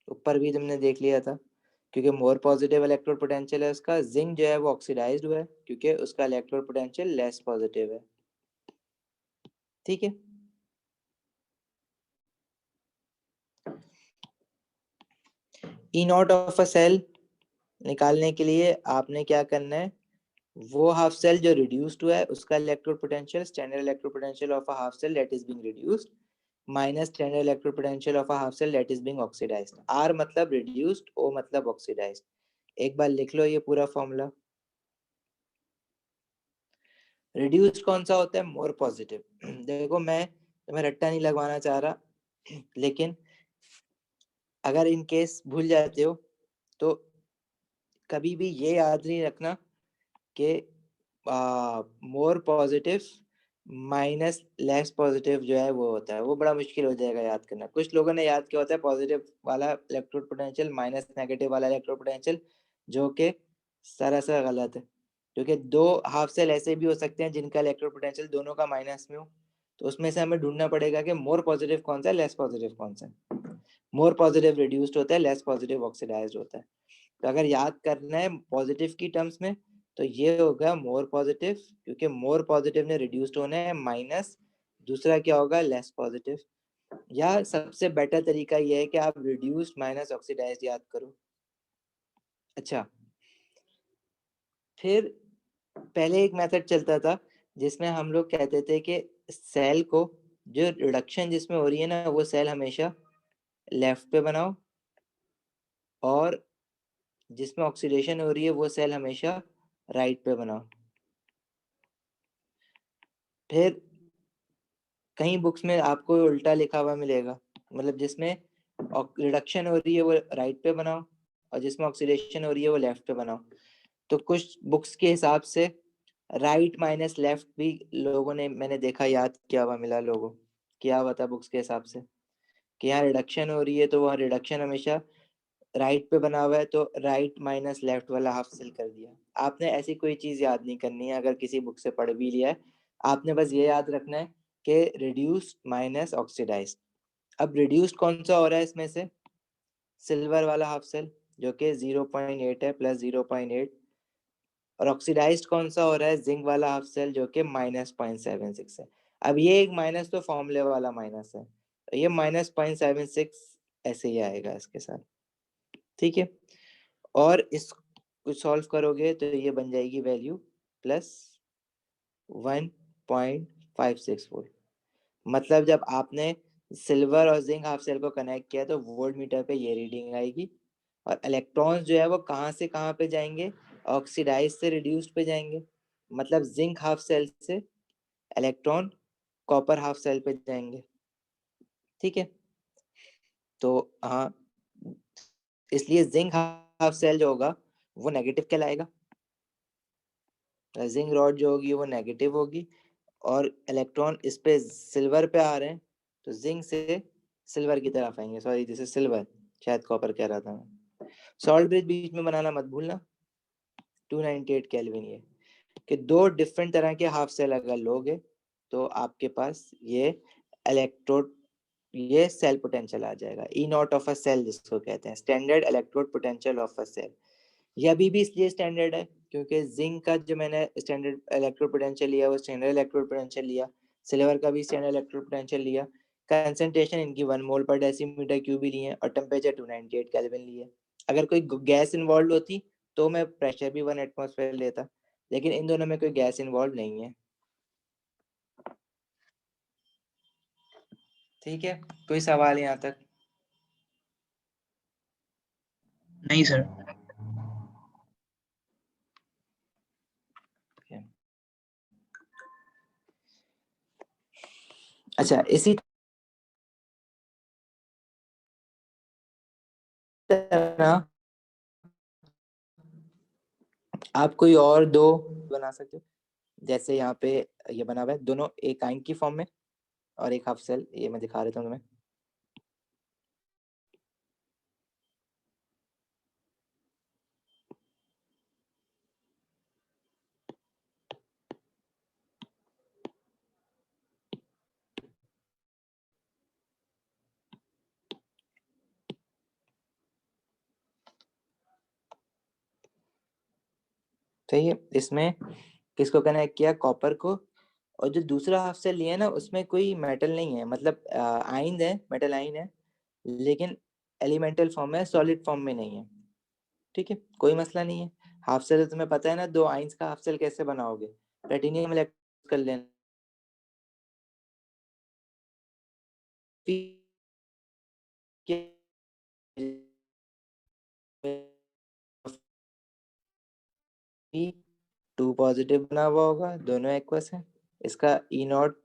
ऊपर भी तुमने देख लिया था, क्योंकि मोर पॉजिटिव इलेक्ट्रोड पोटेंशियल है उसका। जिंक जो है वो ऑक्सीडाइज्ड हुआ है क्योंकि उसका इलेक्ट्रोड पोटेंशियल लेस पॉजिटिव है। ठीक है, ई नॉट ऑफ अ सेल निकालने के लिए आपने क्या करना है, वो हाफ सेल जो रिड्यूस्ड हुआ है उसका electrode potential, standard electrode potential of a half cell that is being reduced, minus standard electrode potential of a half cell that is being oxidized. R मतलब रिड्यूस्ड, ओ मतलब ऑक्सीडाइज्ड। एक बार लिख लो ये पूरा फॉर्मूला। रिड्यूस्ड कौन सा होता है, मोर पॉजिटिव। देखो मैं तुम्हें रट्टा नहीं लगवाना चाह रहा, लेकिन अगर इन केस भूल जाते हो तो कभी भी ये याद नहीं रखना कि more positive minus less positive जो है वो होता है, वो बड़ा मुश्किल हो जाएगा याद करना। कुछ लोगों ने याद किया होता है पॉजिटिव वाला इलेक्ट्रोड पोटेंशियल माइनस नेगेटिव वाला इलेक्ट्रोड पोटेंशियल, जो कि सरासर गलत है, क्योंकि दो हाफ सेल ऐसे भी हो सकते हैं जिनका इलेक्ट्रोड पोटेंशियल दोनों का माइनस में हो, तो उसमें से हमें ढूंढना पड़ेगा कि मोर पॉजिटिव कौन सा है, लेस पॉजिटिव कौन सा है। मोर पॉजिटिव रिड्यूस्ड होता है, लेस पॉजिटिव ऑक्सीडाइज्ड होता है। तो अगर याद करना है पॉजिटिव की टर्म्स में तो ये होगा मोर पॉजिटिव, क्योंकि मोर पॉजिटिव ने रिड्यूस्ड होना है, माइनस दूसरा क्या होगा, लेस पॉजिटिव। या सबसे बेटर तरीका ये है कि आप रिड्यूस्ड माइनस ऑक्सीडाइज्ड याद करो। अच्छा, फिर पहले एक मेथड चलता था जिसमें हम लोग कहते थे कि सेल को जो रिडक्शन जिसमें हो रही है ना, वो सेल हमेशा लेफ्ट पे बनाओ, और जिसमें ऑक्सीडेशन हो रही है वो सेल हमेशा राइट पे बनाओ। फिर कई बुक्स में आपको उल्टा लिखा हुआ मिलेगा, मतलब जिसमें रिडक्शन हो रही है वो राइट पे बनाओ, और जिसमें ऑक्सीडेशन हो रही है वो लेफ्ट पे बनाओ। तो कुछ बुक्स के हिसाब से राइट माइनस लेफ्ट भी लोगों ने, मैंने देखा, याद किया हुआ मिला लोगों, किया हुआ था बुक्स के हिसाब से कि यहाँ रिडक्शन हो रही है तो वहाँ रिडक्शन हमेशा राइट पे बना हुआ है तो राइट माइनस लेफ्ट वाला हाफ सेल कर दिया। आपने ऐसी कोई चीज याद नहीं करनी है, अगर किसी बुक से पढ़ भी लिया है आपने बस ये याद रखना है कि रिड्यूस्ड माइनस ऑक्सीडाइज्ड। अब रिड्यूस्ड कौन सा हो रहा है इसमें से? सिल्वर वाला हाफ सेल जो कि 0.8 है प्लस 0.8, और ऑक्सीडाइज्ड कौन सा हो रहा है? जिंक वाला हाफ सेल जो कि -0.76 है। अब ये एक माइनस तो फॉर्मूले वाला माइनस है, तो ये -0.76 ऐसे ही आएगा इसके साथ, ठीक है। और इस कुछ सॉल्व करोगे तो ये बन जाएगी वैल्यू प्लस 1.564। मतलब जब आपने सिल्वर और जिंक हाफ सेल को कनेक्ट किया तो वोल्ट मीटर पे ये रीडिंग आएगी, और इलेक्ट्रॉन्स जो है वो कहाँ से कहाँ पे जाएंगे? ऑक्सीडाइज से रिड्यूस्ड पे जाएंगे। मतलब जिंक हाफ सेल से इलेक्ट्रॉन कॉपर हाफ सेल पे जाएंगे, ठीक है। तो हाँ, इसलिए जिंक हाफ सेल जो होगा वो नेगेटिव कहलाएगा, जिंक रॉड जो होगी वो नेगेटिव होगी, और इलेक्ट्रॉन इस पे सिल्वर पे आ रहे हैं तो जिंक से सिल्वर की तरफ आएंगे। सॉरी दिस इज सिल्वर, शायद कॉपर कह रहा था मैं। सॉल्ट ब्रिज बीच में बनाना मत भूलना। 298 केल्विन ये कि दो डिफरेंट तरह के हाफ सेल अगर लोगे तो आपके पास ये इलेक्ट्रोड, ये सेल पोटेंशियल आ जाएगा। E naught of a cell जिसको कहते हैं, standard electrode potential of a cell. ये अभी भी इसलिए स्टैंडर्ड है क्योंकि जिंक का जो मैंने स्टैंडर्ड इलेक्ट्रोड पोटेंशियल लिया वो स्टैंडर्ड इलेक्ट्रोड पोटेंशियल लिया, सिल्वर का भी स्टैंडर्ड इलेक्ट्रोड पोटेंशियल लिया, कंसंट्रेशन इनकी 1 मोल पर डेसीमीटर क्यूब ही लिए, और टेम्परेचर 298 केल्विन लिए। अगर कोई गैस इन्वॉल्व होती तो मैं प्रेशर भी 1 एटमॉस्फेयर लेता, लेकिन इन दोनों में कोई गैस इन्वॉल्व नहीं है, ठीक है। कोई सवाल यहाँ तक? नहीं सर। अच्छा, इसी तरह आप कोई और दो बना सकते हो, जैसे यहाँ पे ये बना हुआ है दोनों एक आयन की फॉर्म में और एक हाफ सेल, ये मैं दिखा देता हूँ तुम्हें। सही है, इसमें किसको कनेक्ट किया? कॉपर को। और जो दूसरा हाफ सेल लिया ना उसमें कोई मेटल नहीं है, मतलब आयन है, मेटल आयन है, लेकिन एलिमेंटल फॉर्म है, सॉलिड फॉर्म में नहीं है, ठीक है। कोई मसला नहीं है। हाफ सेल तुम्हें पता है ना, दो आयंस का हाफ सेल कैसे बनाओगे? प्लेटिनियम इलेक्ट्रोड कर लेना, टू पॉजिटिव बना हुआ होगा, दोनों एक्वस है। इसका ई नॉट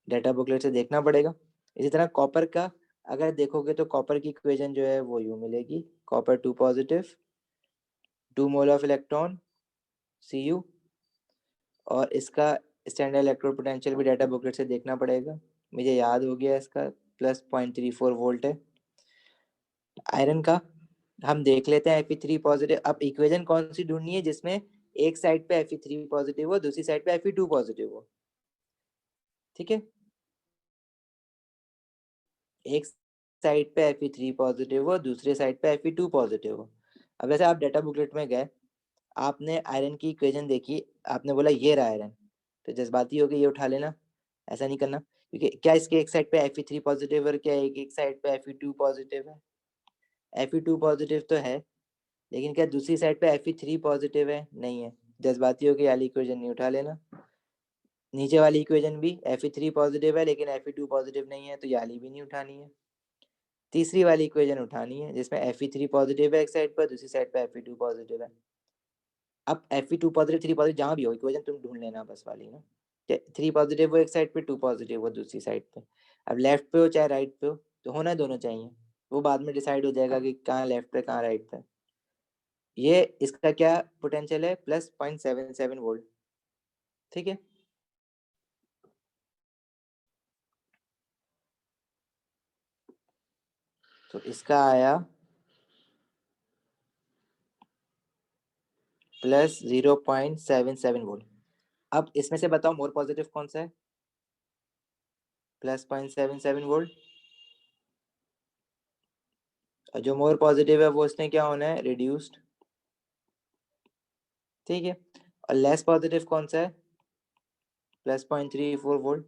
डेटा बुकलेट से देखना पड़ेगा। इसी तरह कॉपर का अगर देखोगे तो कॉपर की इक्वेशन जो है वो यूं मिलेगी, copper 2 positive, 2 mole of electron Cu, और इसका स्टैंडर्ड इलेक्ट्रोड पोटेंशियल भी डेटा बुकलेट से देखना पड़ेगा, मुझे याद हो गया इसका प्लस 0.34 वोल्ट है। आयरन का हम देख लेते हैं Fe3 पॉजिटिव। अब इक्वेशन कौन सी ढूंढनी है जिसमें एक साइड पे Fe3 पॉजिटिव हो, दूसरी साइड पे Fe2 पॉजिटिव हो, ठीक है। एक साइड पे Fe3 पॉजिटिव हो, दूसरे साइड पे Fe2 पॉजिटिव हो। अब जैसे आप डेटा बुकलेट में गए, आपने आयरन की इक्वेशन देखी, आपने बोला ये रहा आयरन, तो जज्बाती होकर ये उठा लेना, ऐसा नहीं करना, क्योंकि क्या इसके एक साइड पे Fe3 पॉजिटिव और क्या एक साइड पे Fe2 पॉजिटिव है? Fe2 पॉजिटिव तो है, लेकिन क्या दूसरी साइड पे Fe3 पॉजिटिव है? नहीं है, जज्बाती होकर वाली इक्वेशन नहीं उठा लेना। नीचे वाली इक्वेशन भी Fe3 पॉजिटिव है लेकिन Fe2 पॉजिटिव नहीं है, तो ये वाली भी नहीं उठानी है। तीसरी वाली इक्वेशन उठानी है जिसमें Fe3 पॉजिटिव है एक साइड पर, दूसरी साइड पे Fe2 पॉजिटिव है। अब Fe2 पॉजिटिव 3 पॉजिटिव जहां भी हो इक्वेशन तुम ढूंढ लेना बस वाली ना, 3 पॉजिटिव वो एक साइड पे, 2 पॉजिटिव वो दूसरी साइड पे। अब लेफ्ट पे हो चाहे राइट पे हो तो होना दोनों चाहिए, वो बाद में डिसाइड हो जाएगा कि कहाँ लेफ्ट पे कहाँ राइट पे। ये इसका क्या पोटेंशियल है? प्लस 0.77 वोल्ट, ठीक है। तो इसका आया प्लस 0.77 वोल्ट। अब इसमें से बताओ मोर पॉजिटिव कौन सा है? Plus 0.77 volt. और जो मोर पॉजिटिव है वो उसने क्या होना है? रिड्यूस्ड। ठीक है। और लेस पॉजिटिव कौन सा है? Plus 0.34 volt.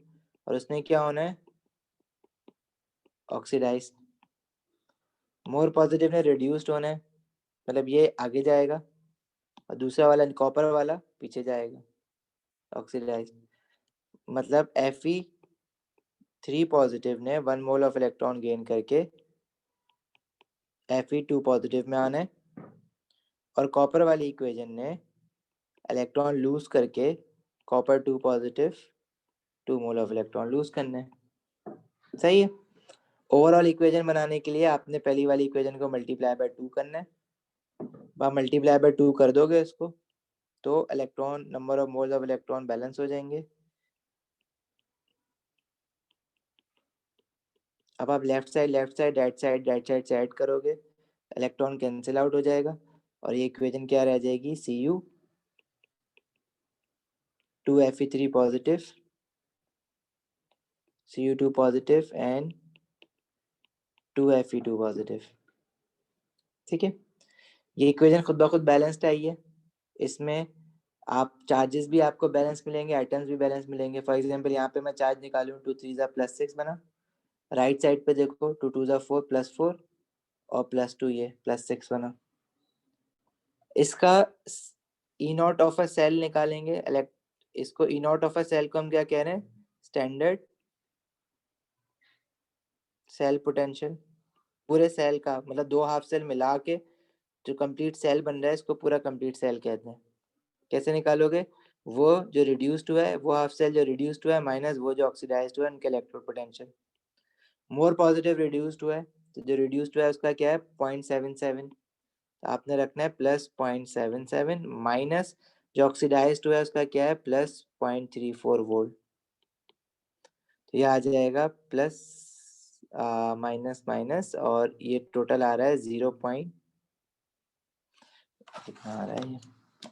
और उसने क्या होना है? ऑक्सीडाइज। मोर पॉजिटिव ने रिड्यूस्ड होना है, मतलब ये आगे जाएगा, और दूसरा वाला कॉपर वाला पीछे जाएगा, ऑक्सीडाइज। मतलब Fe3 पॉजिटिव ने 1 मोल ऑफ इलेक्ट्रॉन गेन करके Fe2 पॉजिटिव में आना है, और कॉपर वाली इक्वेशन ने इलेक्ट्रॉन लूज करके copper 2 positive 2 mole of electron lose करना है। सही है। ओवरऑल इक्वेशन बनाने के लिए आपने पहली वाली इक्वेशन को मल्टीप्लाई बाय 2 करना है। आप मल्टीप्लाई बाय 2 कर दोगे इसको तो electron number of moles of electron balance हो जाएंगे। अब आप लेफ्ट साइड राइट साइड से ऐड करोगे, इलेक्ट्रॉन कैंसिल आउट हो जाएगा, और ये इक्वेशन क्या रह जाएगी? Cu 2Fe3 positive, Cu2 positive and 2Fe2 positive. ठीक है। ये इक्वेशन खुद ब खुद बैलेंस्ड आई है। इसमें आप चार्जेस भी आपको बैलेंस मिलेंगे, आइटम्स भी बैलेंस मिलेंगे। फॉर एग्जांपल यहाँ पे मैं चार्ज निकालूँ 2 3 प्लस 6 बना, राइट साइड पे देखो 2 2 4 प्लस 4 और प्लस 2 ये प्लस 6 बना। इसका E naught of a cell निकालेंगे। इसको E naught of a cell को हम क्या कह रहे हैं? Standard cell potential. पूरे सेल का मतलब 2 हाफ सेल मिला के जो कंप्लीट सेल बन रहा है इसको पूरा कंप्लीट सेल कहते हैं। कैसे निकालोगे? वो जो रिड्यूस्ड हुआ है, वो हाफ सेल जो रिड्यूस्ड हुआ है माइनस वो जो ऑक्सीडाइज्ड हुआ है, उनके electrode potential. More positive reduced हुआ है, तो जो रिड्यूस्ड हुआ है उसका क्या है? 0.77। आपने रखना है प्लस 0.77 माइनस जो ऑक्सीडाइज्ड हुआ है उसका क्या है? Plus 0.34 volt. तो ये आ जाएगा प्लस माइनस माइनस, और ये टोटल आ रहा है 0. कितना आ रहा है ये?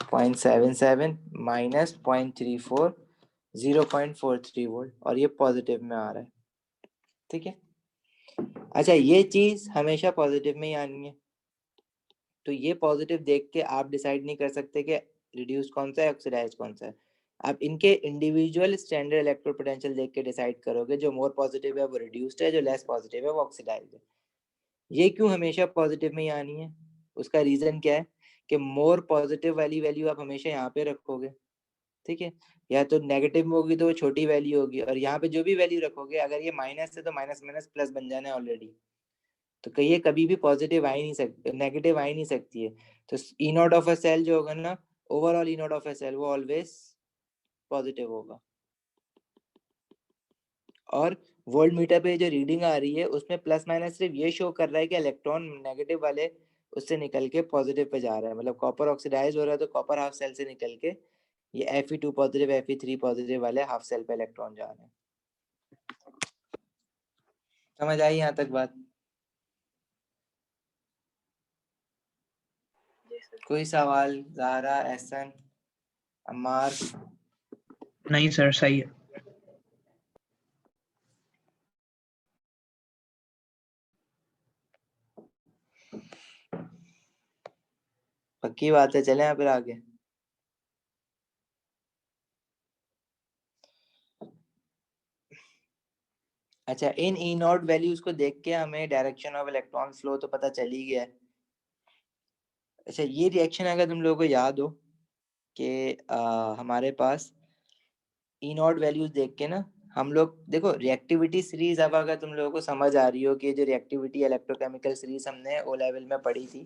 0.77 माइनस 0.34 0.43 वोल्ट, और ये पॉजिटिव में आ रहा है। ठीक है। अच्छा, ये चीज हमेशा पॉजिटिव में ही आनी है, तो ये पॉजिटिव देख के आप डिसाइड नहीं कर सकते कि रिड्यूस कौन सा है, ऑक्सीडाइज कौन सा है। आप इनके इंडिविजुअल स्टैंडर्ड इलेक्ट्रोड पोटेंशियल देख के डिसाइड करोगे। जो मोर पॉजिटिव है वो रिड्यूस्ड है, जो लेस पॉजिटिव है वो ऑक्सीडाइज है। ये क्यों हमेशा पॉजिटिव में ही आनी है? उसका रीजन क्या है कि मोर पॉजिटिव वाली वैल्यू आप हमेशा यहाँ पे रखोगे। ठीक है। या तो नेगेटिव में होगी तो वो छोटी वैल्यू होगी, और यहाँ पे जो भी वैल्यू रखोगे, अगर ये माइनस है तो माइनस माइनस प्लस बन जाना है ऑलरेडी। तो कहिए कभी भी पॉजिटिव आ ही नहीं सकती, नेगेटिव आ ही नहीं सकती है। तो E naught of a cell जो होगा ना, overall E naught of a cell वो ऑलवेज पॉजिटिव होगा। और वोल्ट मीटर पे जो रीडिंग आ रही है उसमें प्लस माइनस सिर्फ ये शो कर रहा है कि इलेक्ट्रॉन नेगेटिव वाले उससे निकल के पॉजिटिव पे जा रहा है। मतलब कॉपर ऑक्सीडाइज हो रहा है तो कॉपर हाफ सेल से निकल के ये Fe2 पॉजिटिव Fe3 पॉजिटिव वाले हाफ सेल पे इलेक्ट्रॉन जा रहे हैं। समझ आई यहाँ तक बात? जी सर। कोई सवाल? ज़ारा, एहसन, अम्मार? नहीं सर, सही है। पक्की बात है, चलें फिर आगे। अच्छा, इन ई नॉट वैल्यूज को देख के हमें डायरेक्शन ऑफ इलेक्ट्रॉन फ्लो तो पता चल ही गया है। अच्छा, ये रिएक्शन अगर तुम लोगों को याद हो कि हमारे पास ई नॉट वैल्यूज देख के ना हम लोग देखो रिएक्टिविटी सीरीज, अब अगर तुम लोगों को समझ आ रही हो कि जो रिएक्टिविटी इलेक्ट्रोकेमिकल सीरीज हमने ओ लेवल में पढ़ी थी,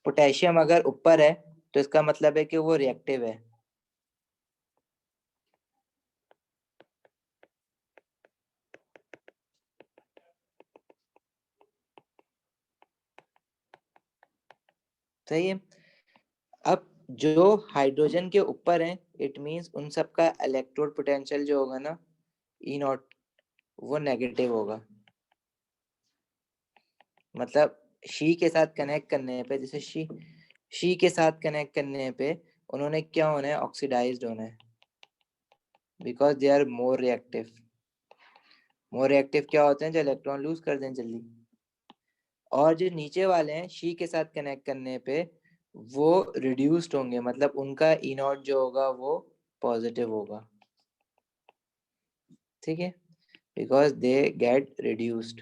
पोटेशियम अगर ऊपर है तो इसका मतलब है कि वो रिएक्टिव है। सही है। अब जो हाइड्रोजन के ऊपर है, इट मींस उन सब का इलेक्ट्रोड पोटेंशियल जो होगा ना ई नॉट, वो नेगेटिव होगा। मतलब शी के साथ कनेक्ट करने पे, जैसे शी शी के साथ कनेक्ट करने पे उन्होंने क्या होना है, ऑक्सीडाइज्ड होना है, because they are more reactive. More reactive क्या होते हैं, जो इलेक्ट्रॉन लूज कर दें जल्दी। और जो नीचे वाले हैं शी के साथ कनेक्ट करने पे वो रिड्यूस्ड होंगे, मतलब उनका ई नॉट जो होगा वो पॉजिटिव होगा, ठीक है, because they get reduced,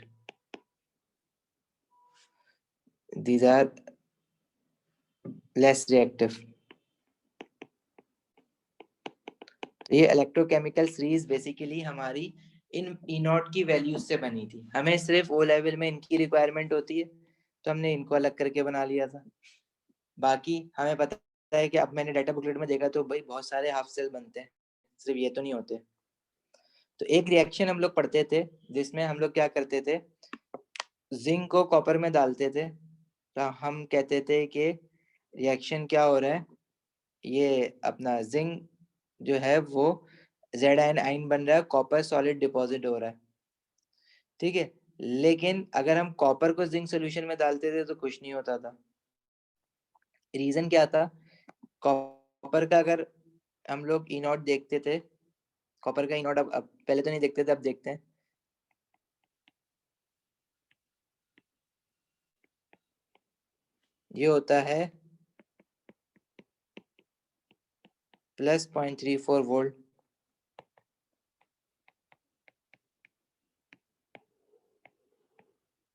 these are less reactive. ये इलेक्ट्रोकेमिकल सीरीज बेसिकली हमारी इन ई नॉट की वैल्यूज से बनी थी। हमें सिर्फ ओ लेवल में इनकी रिक्वायरमेंट होती है तो हमने इनको अलग करके बना लिया था। बाकी हमें पता है कि अब मैंने डाटा बुकलेट में देखा तो भाई बहुत सारे हाफ सेल बनते हैं, सिर्फ ये तो नहीं होते। तो एक रिएक्शन हम लोग पढ़ते थे जिसमें हम लोग क्या करते थे, जिंक को कॉपर में डालते थे, तो हम कहते थे कि रिएक्शन क्या हो रहा है, ये अपना जिंक जो है वो जेड आयन बन रहा है, कॉपर सॉलिड डिपॉजिट हो रहा है, ठीक है। लेकिन अगर हम कॉपर को जिंक सोल्यूशन में डालते थे तो कुछ नहीं होता था। रीजन क्या था, कॉपर का अगर हम लोग ई नॉट देखते थे, कॉपर का ई नॉट अब पहले तो नहीं देखते थे, अब देखते हैं। ये होता है प्लस 0.34 वोल्ट,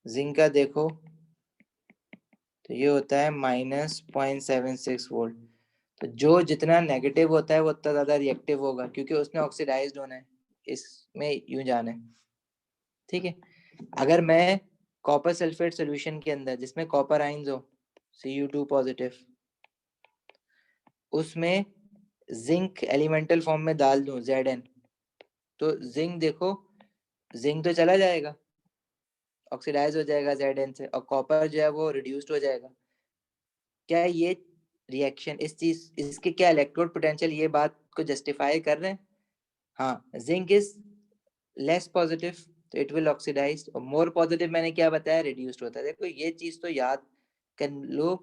जिंक का देखो तो ये होता है माइनस 0.76 वोल्ट। तो जो जितना नेगेटिव होता है वो उतना ज्यादा रिएक्टिव होगा, क्योंकि उसने ऑक्सीडाइज्ड होना है, इसमें यूं जाना है, ठीक है। अगर मैं कॉपर सल्फेट सॉल्यूशन के अंदर जिसमें कॉपर आयंस हो Cu2 पॉजिटिव, उसमें जिंक एलिमेंटल फॉर्म में डाल दूं Zn, तो जिंक देखो, जिंक तो चला जाएगा, ऑक्सीडाइज हो जाएगा Zn से, और कॉपर जो है वो रिड्यूस्ड हो जाएगा। क्या ये रिएक्शन इस चीज इसके क्या इलेक्ट्रोड पोटेंशियल ये बात को जस्टिफाई कर रहे हैं? हाँ, जिंक इज लेस पॉजिटिव तो इट विल ऑक्सीडाइज, और मोर पॉजिटिव मैंने क्या बताया, रिड्यूस्ड होता है। देखो ये चीज तो याद कर लो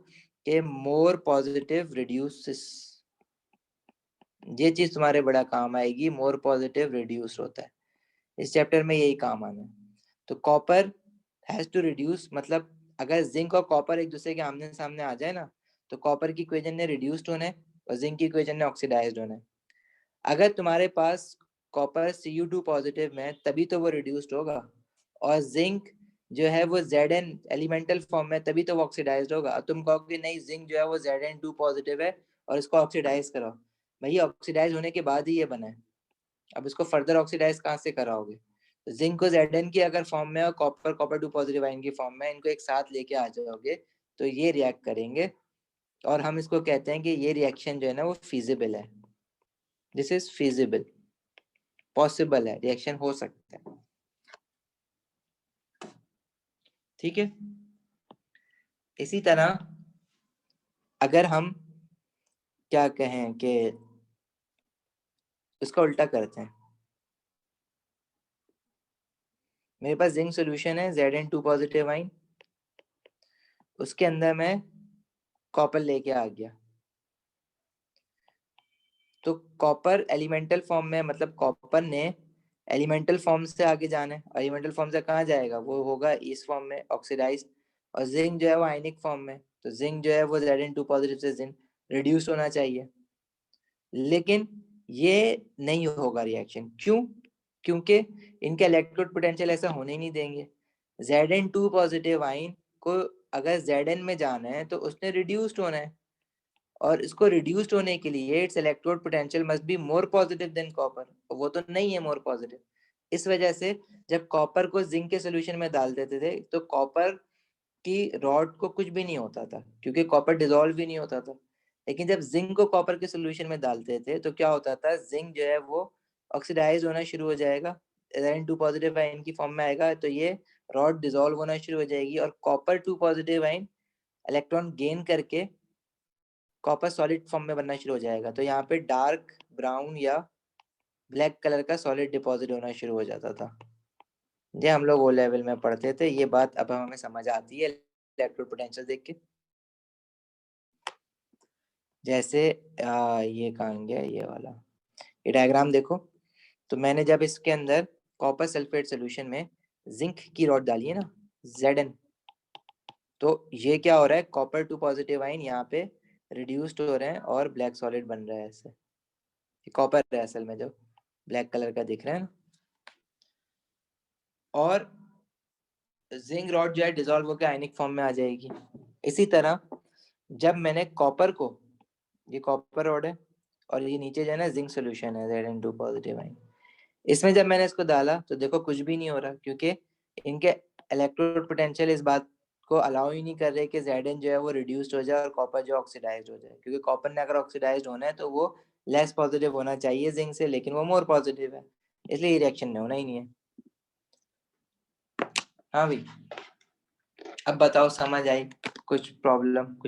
कि मोर पॉजिटिव रिड्यूसेस, ये चीज तुम्हारे बड़ा काम आएगी, मोर पॉजिटिव रिड्यूस होता है, इस चैप्टर में यही काम आना है। तो कॉपर हैज टू रिड्यूस, मतलब अगर जिंक और कॉपर एक दूसरे के आमने सामने आ जाए ना, तो कॉपर की इक्वेशन ने रिड्यूस्ड होना है और जिंक की इक्वेशन ने ऑक्सीडाइज्ड होना है। अगर तुम्हारे पास कॉपर Cu2 पॉजिटिव में तभी तो वो रिड्यूस्ड होगा, और जिंक जो है वो Zn एलिमेंटल फॉर्म में तभी तो वो ऑक्सीडाइज्ड होगा। तुम कहोगे नहीं जिंक जो है वो Zn2 पॉजिटिव है और इसको ऑक्सीडाइज करो, भैया ऑक्सीडाइज होने के बाद ही ये बना है, अब इसको फर्दर ऑक्सीडाइज कहाँ से कराओगे? तो जिंक को Zn की अगर फॉर्म में और कॉपर कॉपर 2 पॉजिटिव आयन की फॉर्म में इनको एक साथ लेके आ जाओगे तो ये रिएक्ट करेंगे, और हम इसको कहते हैं कि ये रिएक्शन जो है ना वो फीजिबल है, दिस इज फीजिबल, पॉसिबल है, रिएक्शन हो सकता है, ठीक है। इसी तरह अगर हम क्या कहें कि इसका उल्टा करते हैं, मेरे पास जिंक सॉल्यूशन है Zn2 पॉजिटिव आइन, उसके अंदर मैं कॉपर लेके आ गया, तो कॉपर एलिमेंटल फॉर्म में, मतलब कॉपर ने एलिमेंटल फॉर्म से आगे जाना है, एलिमेंटल फॉर्म से कहाँ जाएगा, वो होगा इस फॉर्म में ऑक्सीडाइज, और जिंक जो है वो आयनिक फॉर्म में, तो जिंक जो है वो Zn2 पॉजिटिव से जिंक रिड्यूस होना चाहिए, लेकिन ये नहीं होगा रिएक्शन, क्यों? क्योंकि इनके इलेक्ट्रोड पोटेंशियल ऐसा होने ही नहीं देंगे। Zn2 पॉजिटिव आइन को अगर Zn में जाना है तो उसने रिड्यूस्ड होना है, और इसको रिड्यूस्ड होने के लिए it's electrode potential must be more positive than copper, वो तो नहीं है मोर पॉजिटिव। इस वजह से जब कॉपर को जिंक के सोल्यूशन में डाल देते थे तो कॉपर की रॉड को कुछ भी नहीं होता था, क्योंकि कॉपर डिसॉल्व भी नहीं होता था। लेकिन जब जिंक को कॉपर के सोल्यूशन में डालते थे तो क्या होता था, जिंक जो है वो ऑक्सीडाइज होना शुरू हो जाएगा, Zn2 पॉजिटिव आयन की फॉर्म में आएगा, तो ये रॉड डिसॉल्व होना शुरू हो जाएगी, और copper 2 positive ion electron gain करके कॉपर सॉलिड फॉर्म में बनना शुरू हो जाएगा। तो यहाँ पे डार्क ब्राउन या ब्लैक कलर का सॉलिड डिपॉजिट होना शुरू हो जाता था। ये हम लोग ओ लेवल में पढ़ते थे, ये बात अब हमें समझ आती है इलेक्ट्रोड पोटेंशियल देख के। जैसे ये कहाँ गया ये वाला, ये डायग्राम देखो। तो मैंने जब इसके अंदर कॉपर सल्फेट सोल्यूशन में जिंक की रॉड डाली है ना Zn, तो ये क्या हो रहा है, कॉपर 2 पॉजिटिव आयन यहाँ पे रिड्यूस्ड हो रहे हैं और ब्लैक सॉलिड बन रहा है ऐसे। ये कॉपर है असल में, जो ब्लैक कलर का दिख रहा है ना। और जिंक रॉड जो है डिसॉल्व होकर आयनिक फॉर्म में आ जाएगी। इसी तरह जब मैंने कॉपर को, ये कॉपर रॉड है और ये नीचे जो है ना जिंक सोल्यूशन है Zn2 पॉजिटिव आयन, इसमें जब मैंने इसको डाला तो देखो कुछ भी नहीं हो रहा, क्योंकि इनके इलेक्ट्रोड पोटेंशियल इस बात को अलाउ ही नहीं कर रहे कि Zn जो है वो रिड्यूस्ड हो जाए और कॉपर जो ऑक्सीडाइज्ड हो जाए, क्योंकि कॉपर ने अगर ऑक्सीडाइज्ड होना है तो वो लेस पॉजिटिव होना चाहिए जिंक से, लेकिन वो मोर पॉजिटिव है, इसलिए ये रिएक्शन में होना ही नहीं है। हाँ भाई, अब बताओ समझ आई कुछ प्रॉब्लम?